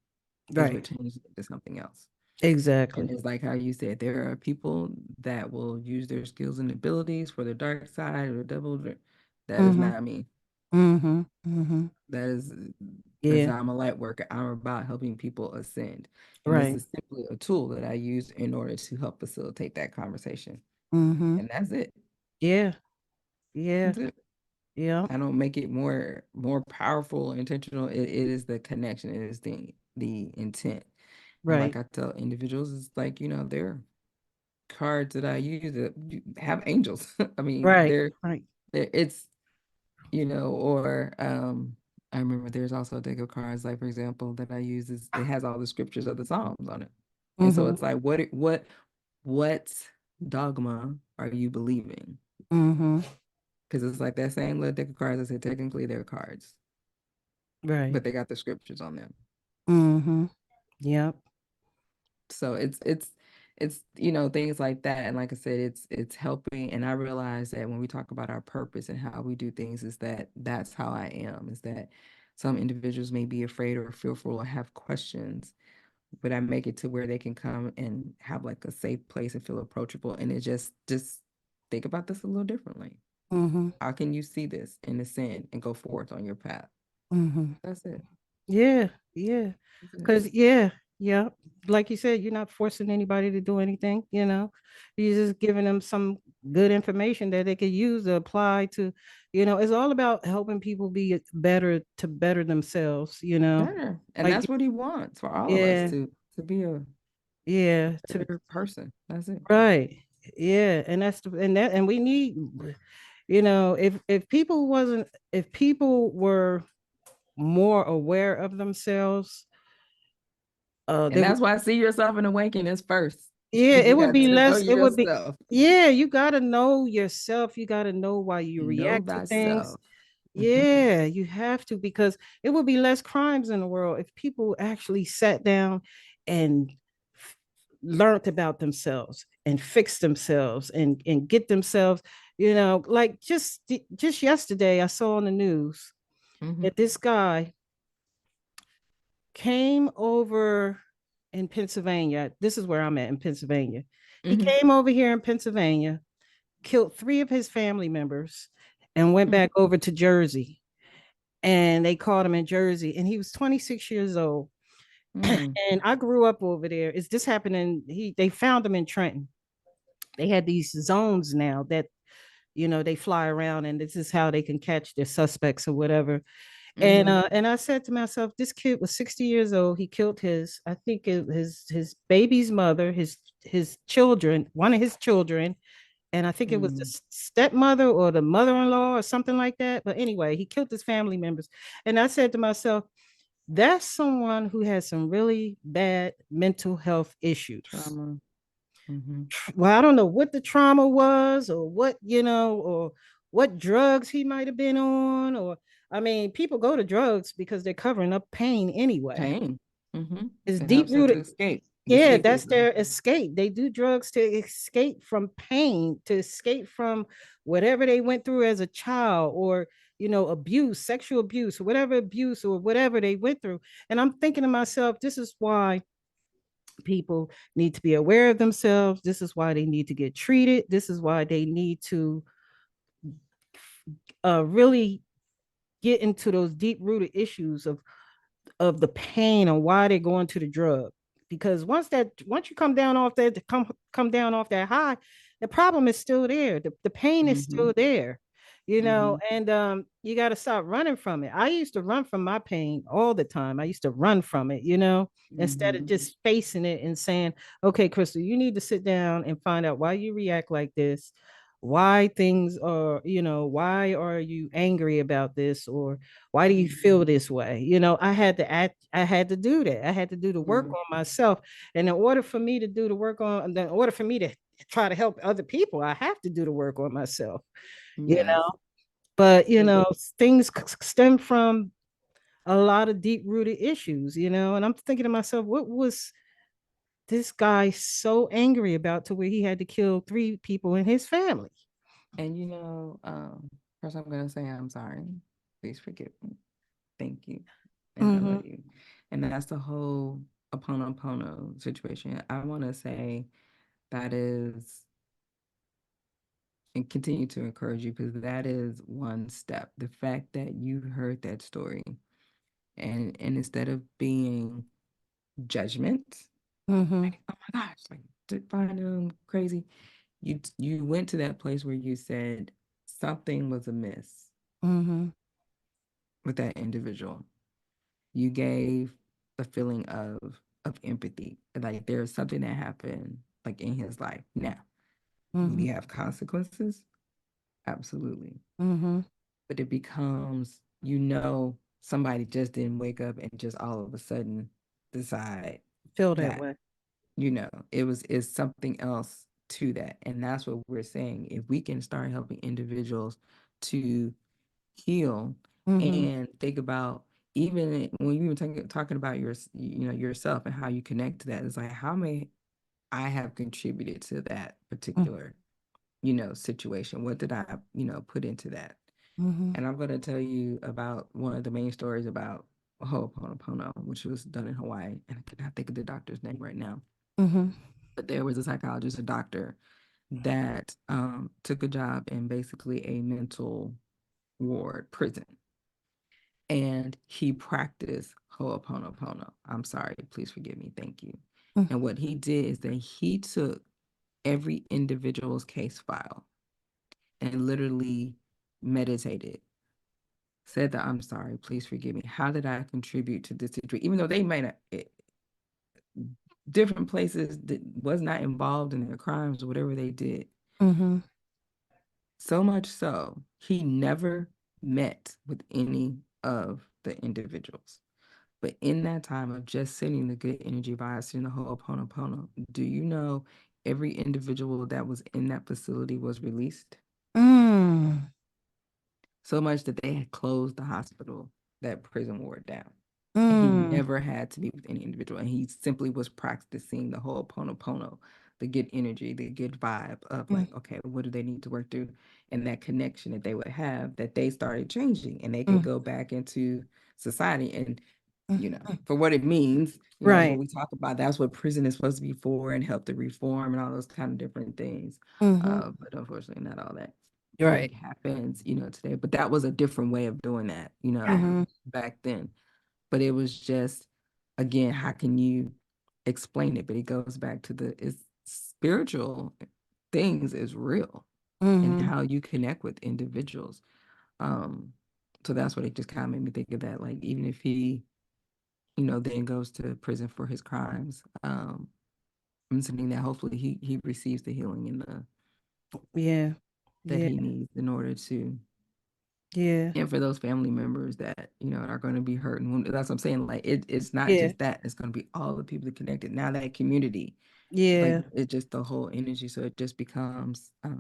is Right. what changed it to something else? And Exactly. it's like how you said, there are people that will use their skills and abilities for the dark side or the devil. That is Mm-hmm. not me. Mm-hmm. Mm-hmm. That is because Yeah. I'm a light worker. I'm about helping people ascend. And this Right. is simply a tool that I use in order to help facilitate that conversation. Mm-hmm. And that's it. Yeah. Yeah. That's it. Yeah. I don't make it more powerful, intentional. It is the connection. It is the intent. And like Right. I tell individuals, it's like, they're cards that I use that have angels. I mean, Right. Right. it's, or I remember there's also a deck of cards, like, for example, that I use is it has all the scriptures of the Psalms on it. And so Mm-hmm. it's like, what dogma are you believing? Mm-hmm. Because it's like that same little deck of cards. I said technically they're cards, Right. but they got the scriptures on them. Mm-hmm. Yep. So it's things like that. And like I said, it's helping. And I realize that when we talk about our purpose and how we do things, is that that's how I am. Is that some individuals may be afraid or fearful or have questions, but I make it to where they can come and have like a safe place and feel approachable. And it just think about this a little differently. Mm-hmm. How can you see this in the sin and go forth on your path? Mm-hmm. That's it. Yeah. Yeah. That's it. Because yeah. Like you said, you're not forcing anybody to do anything, you know. You're just giving them some good information that they could use to apply to, it's all about helping people be better to better themselves, Sure. And Like that's what he wants for all of us yeah, to be a yeah, to better person. That's it. right. Yeah. And and we need, if people were more aware of themselves, they And would that's why see yourself and awaken is first. yeah, You it would got be to know less, it would be yourself. yeah, you got to know yourself, you got to know why you Know react to things. thyself. Mhm. Yeah, you have to, because it would be less crimes in the world if people actually sat down and learned about themselves and fix themselves and get themselves, like just yesterday I saw on the news Mm-hmm. that this guy came over in Pennsylvania. This is where I'm at in Pennsylvania. He Mm-hmm. came over here in Pennsylvania, killed three of his family members, and went back over to Jersey. And they caught him in Jersey, and he was 26 years old. Mm-hmm. And I grew up over there. Is this happening? They found him in Trenton. They had these zones now that they fly around, and this is how they can catch their suspects or whatever. And Mm-hmm. I said to myself, this kid was 60 years old. He killed I think his baby's mother, his children, one of his children, and I think it was the Mm-hmm. stepmother or the mother-in-law or something like that. But anyway, he killed his family members. And I said to myself, that's someone who has some really bad mental health issues. Trauma. Mm-hmm. Well, I don't know what the trauma was or or what drugs he might have been on. Or, I mean, people go to drugs because they're covering up pain anyway. Pain. Mm-hmm. It's It deep helps them to rooted. escape. Yeah, that's Escapism. their escape. They do drugs to escape from pain, to escape from whatever they went through as a child, or abuse, sexual abuse, or whatever they went through. And I'm thinking to myself, this is why people need to be aware of themselves. This is why they need to get treated. This is why they need to really get into those deep rooted issues of the pain and why they're going to the drug. Because once you come down off that come down off that high, the problem is still there. The pain is Mm-hmm. still there, Mm-hmm. and you got to stop running from it. I used to run from my pain all the time. I used to run from it, instead of Mm-hmm. just facing it and saying, okay, Crystal, you need to sit down and find out why you react like this, why things are, why are you angry about this, or why do you feel this way? I had to do that. I had to do the work Mm-hmm. on myself. And in order for me to do the work in order for me to try to help other people, I have to do the work on myself, you Yes. know. But And things stem from a lot of deep rooted issues, and I'm thinking to myself, what was this guy so angry about to where he had to kill three people in his family? and first I'm gonna say I'm sorry. Please forgive me. Thank you. And I Mm-hmm, love you. And that's the whole Oponopono situation. I wanna say that is and continue to encourage you because that is one step. The fact that you heard that story and instead of being judgment, mm-hmm, like, oh my gosh, like to find them crazy, you went to that place where you said something was amiss mm-hmm, with that individual. You gave a feeling of empathy. Like there's something that happened like in his life. Now, would mm-hmm, he have consequences? Absolutely. mm-hmm. But it becomes, somebody just didn't wake up and just all of a sudden decide Feel that that, way. it's something else to that. And that's what we're saying. If we can start helping individuals to heal Mm-hmm. and think about even when you were talking about yourself and how you connect to that, it's like how may I have contributed to that particular situation? What did I put into that? Mm-hmm. And I'm going to tell you about one of the main stories about Ho'oponopono, which was done in Hawaii, and I cannot think of the doctor's name right now, Mm-hmm. but there was a psychologist, a doctor that took a job in basically a mental ward prison, and he practiced Ho'oponopono. I'm sorry, please forgive me. Thank you. And what he did is that he took every individual's case file and literally meditated, said that I'm sorry, please forgive me. How did I contribute to this situation? Even though they might not, different places that was not involved in their crimes or whatever they did. Mm-hmm. So much so, he never met with any of the individuals. But in that time of just sending the good energy vibes, sending the whole Ho'oponopono, do you know every individual that was in that facility was released? Mm. So much that they had closed the hospital, that prison ward down. And he Mm, never had to be with any individual. And he simply was practicing the whole pono, the good energy, the good vibe of mm, like, okay, what do they need to work through? And that connection that they would have, that they started changing and they could mm, go back into society. And, mm, mm. for what it means, when Right. we talk about that's what prison is supposed to be for and help to reform and all those kind of different things. Mm-hmm. But unfortunately, not all that really Right. happens, today. But that was a different way of doing that, Mm-hmm. back then. But it was just, again, how can you explain it? But it goes back to the it's spiritual things is real and Mm-hmm. how you connect with individuals. Um, so that's what it just kind of made me think of that. Like even if he, then goes to prison for his crimes, I'm saying that hopefully he receives the healing and the Yeah. that Yeah. he needs in order to, Yeah. and for those family members that are going to be hurt and wounded. That's what I'm saying. Like it's not Yeah. just that; it's going to be all the people connected. Now that community, like Yeah. it's just the whole energy. So it just becomes, how do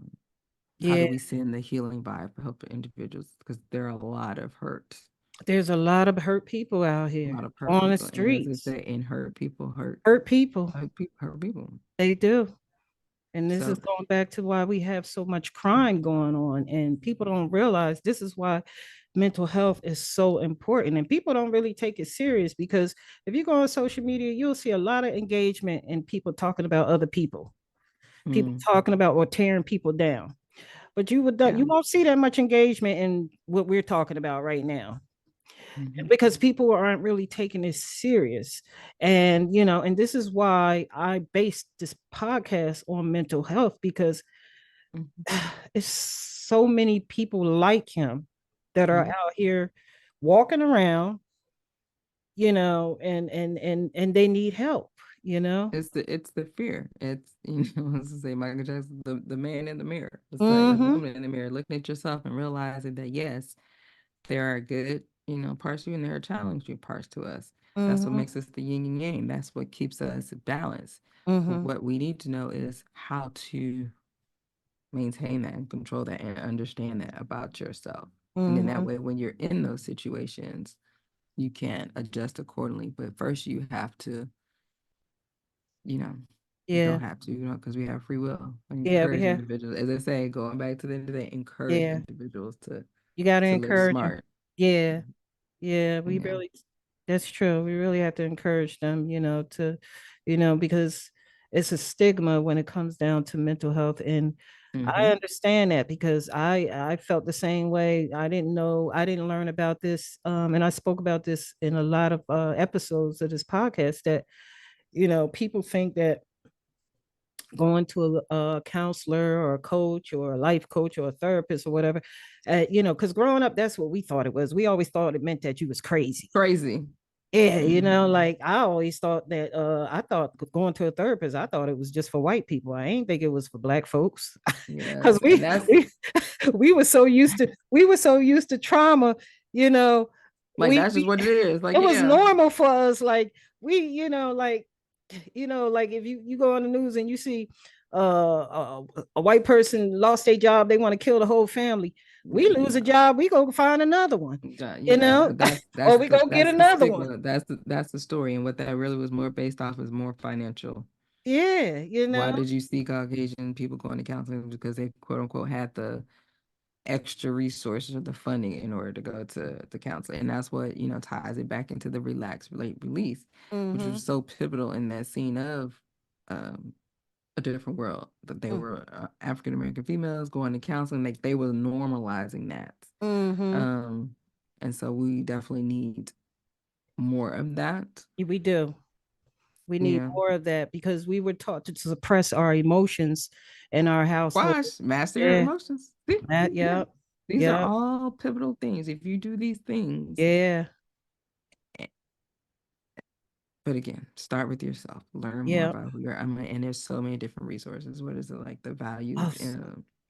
Yeah. we send the healing vibe for help individuals? Because there are a lot of hurt, There's a lot of hurt people out a here lot of hurt on the people, and as they streets. say, and hurt people Hurt people. hurt people. They do. And this is So, going back to why we have so much crime going on. And people don't realize this is why mental health is so important. And people don't really take it serious because if you go on social media, you'll see a lot of engagement in people talking about other people mm, talking about or tearing people down. But yeah, you won't see that much engagement in what we're talking about right now hmm, because people aren't really taking this serious. And and this is why I based this podcast on mental health because hmm, it's so many people like him that are hmm. out here walking around, and they need help, you know. It's the fear. It's let's just say Michael Jackson, the man in the mirror. Let's say, or the Mhm. woman in the mirror, looking at yourself and realizing that yes, there are good, parts to you and there are challenging parts to us. That's what Mhm. makes us the yin and yang. That's what keeps us balanced. But Mhm. what we need to know is how to maintain that and control that and understand that about yourself. And then that Mhm. way, when you're in those situations, you can adjust accordingly. But first, you have to, you know, you Yeah. don't have to, because we have free will. Yeah, we Encourage have. individuals, as I say, going back to the end of the day, encourage Yeah. individuals to You got to live encourage them. smart. Yeah. Yeah, we Yeah. really, that's true. We really have to encourage them, because it's a stigma when it comes down to mental health. And I Mm-hmm. understand that because I felt the same way. I didn't learn about this. And I spoke about this in a lot of episodes of this podcast that, people think that going to a counselor or a coach or a life coach or a therapist or whatever, because growing up, that's what we thought it was. We always thought it meant that you was crazy. Crazy. Yeah, Mm-hmm. like I always thought that I thought going to a therapist, I thought it was just for white people. I ain't think it was for black folks. Because Yes. And we that's we we were so used to trauma, you know. like We, that's just we what it is. it Like, was yeah. normal for us. Like we, like if you go on the news and you see a white person lost their job, they want to kill the whole family. We lose a No. job, we go find another one, Yeah, but that's or that's we the go get that's the another one. stigma. That's the story. And what that really was more based off is more financial. Yeah, Why did you see Caucasian people going to counseling? Because they quote unquote had the extra resources or the funding in order to go to counseling. And that's what, ties it back into the relax, relate, release, which was mm-hmm. so pivotal in that scene of um, A Different World. That they were African American females going to counseling, like they were normalizing that. Mm-hmm. Um, and so we definitely need more of that. We do. We need Yeah. more of that because we were taught to suppress our emotions in our household. Squash, master your Yeah, emotions. See? that, Yeah. yeah, These are yeah, all pivotal things. If you do these things, yeah, but again, start with yourself. Learn more yeah. about who you are. I mean, and there's so many different resources. What is it like? The Oh,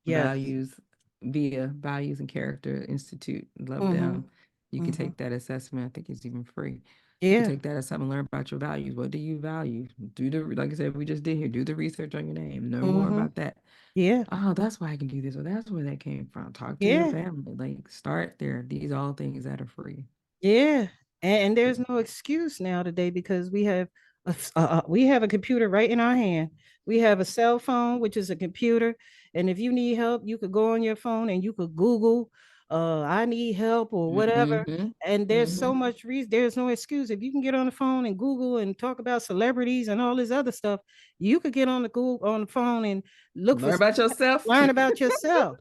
yes. values via Values and Character Institute. Love Mm-hmm. them. You can Mm-hmm. take that assessment. I think it's even free. You can Yeah, take that assessment, learn about your values. What do you value? Do the like I said, we just did here. Do the research on your name. Know more mm-hmm. about that. Yeah, Oh, that's why I can do this, or that's where that came from. Talk to your yeah, family. Like start there. These all things that are free. yeah. And there's no excuse now today because we have a computer right in our hand. We have a cell phone, which is a computer, and if you need help, you could go on your phone and you could Google, "I need help" or whatever. Mm-hmm. And there's Mm-hmm. so much reason. There's no excuse if you can get on the phone and Google and talk about celebrities and all this other stuff. You could get on the Google on the phone and look for Learn about yourself. learn about yourself.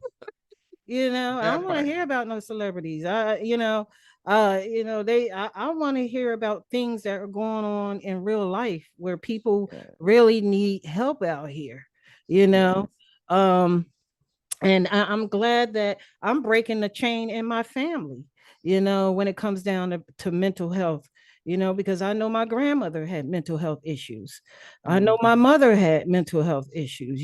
I don't That want to part. hear about no celebrities. I want to hear about things that are going on in real life where people Yeah. really need help out here, you Yes. know. Um, and I'm glad that I'm breaking the chain in my family, when it comes down to mental health, because I know my grandmother had mental health issues. I know Mm-hmm. my mother had mental health issues.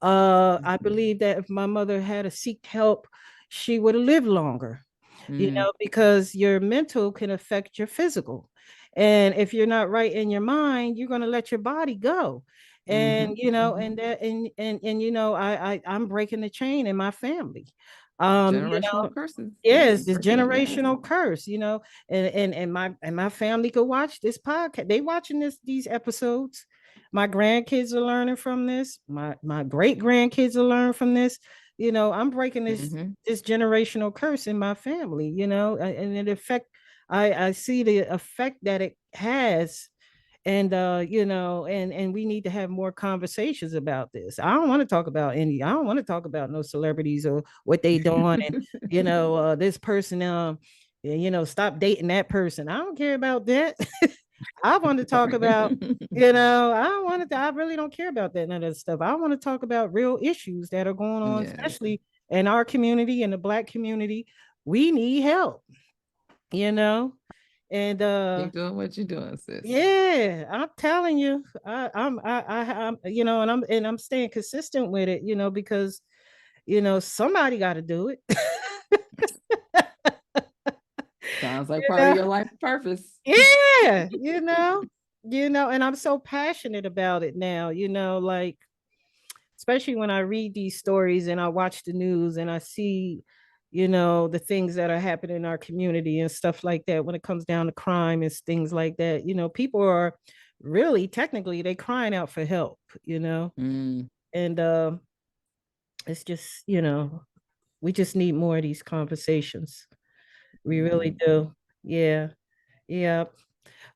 I believe that if my mother had to seek help, she would have lived longer, Mm-hmm. because your mental can affect your physical. And if you're not right in your mind, you're going to let your body go. Mm-hmm. And Mm-hmm. I'm breaking the chain in my family. You know, Generational curses. Yes, Yes, this breaking it. Yes. generational curse, and my family could watch this podcast. They watching these episodes. My grandkids are learning from this. My great grandkids are learning from this. I'm breaking Mm-hmm. this generational curse in my family. And it affect. I see the effect that it has, and we need to have more conversations about this. I don't want to talk about no celebrities or what they doing, and this person, stop dating that person. I don't care about that. I want to talk about, I really don't care about that none of that stuff. I want to talk about real issues that are going on, Yes. especially in our community, in the Black community. We need help, you know and Keep doing what you're doing, sis. yeah, I'm telling you, I'm and I'm staying consistent with it, because somebody got to do it. Sounds like you part of know, your life purpose. yeah, and I'm so passionate about it now. Like, especially when I read these stories and I watch the news and I see, the things that are happening in our community and stuff like that when it comes down to crime and things like that. People are really technically they crying out for help, Mm, and it's just, we just need more of these conversations. We really indeed. do. Yeah. Yeah.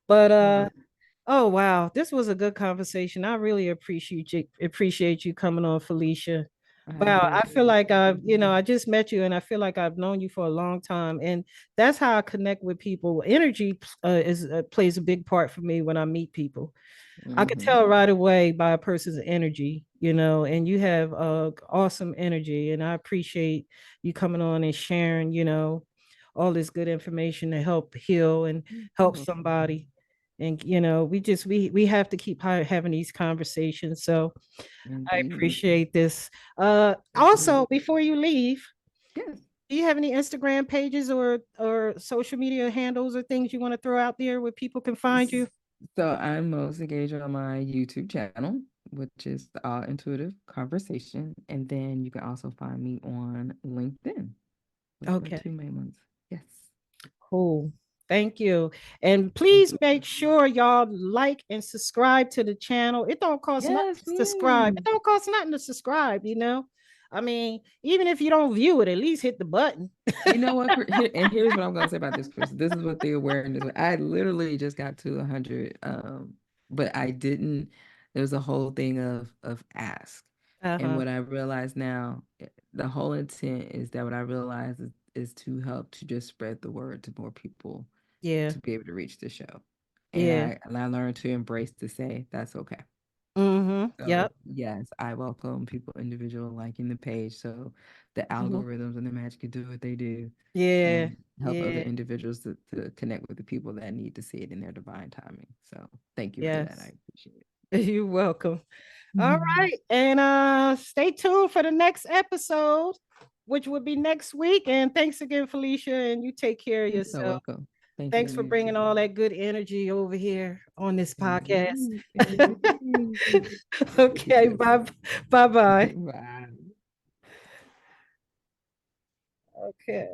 But Well, oh wow, this was a good conversation. I really appreciate you coming on, Felicia. I Wow, do I feel too. like I just met you and I feel like I've known you for a long time. And that's how I connect with people. Energy is plays a big part for me when I meet people. I could Mm-hmm. tell right away by a person's energy, and you have awesome energy. And I appreciate you coming on and sharing, all this good information to help heal and You're help welcome. somebody. And we have to keep having these conversations. So I Indeed. appreciate this. Indeed. Also, before you leave, Yes. do you have any Instagram pages or social media handles or things you want to throw out there where people can find you? So I'm most engaged on my YouTube channel, which is the All Intuitive Conversation. And then you can also find me on LinkedIn. Those are the Okay. two main ones. Yes. Cool. Thank you. And Thank please you. make sure y'all like and subscribe to the channel. It don't cost nothing Yes, to subscribe. It please. don't cost nothing to subscribe. I mean, even if you don't view it, at least hit the button. You know what? And here's what I'm gonna say about this, Chris. This is what the awareness. I literally just got to 100, but I didn't. There was a whole thing of ask, and Uh-huh. what I realize now, the whole intent is that what I realize is to help to just spread the word to more people Yeah. to be able to reach the show, and Yeah. I learned to embrace to say that's okay. Mm-hmm. So Yep. yes, I welcome people individual liking the page so the Mhm. algorithms and the magic can do what they do Yeah. and help other Yeah. individuals to connect with the people that need to see it in their divine timing. So thank you for that. I Yes. appreciate You're welcome. All it. right. And stay tuned for the next episode, which will be next week. And thanks again, Felicia. And you take care of You're so yourself. welcome. Thank you. Thanks for You bringing too. all that good energy over here on this podcast. Indeed. Indeed. Thank you, Okay, sis. bye. Bye bye. Bye. Okay.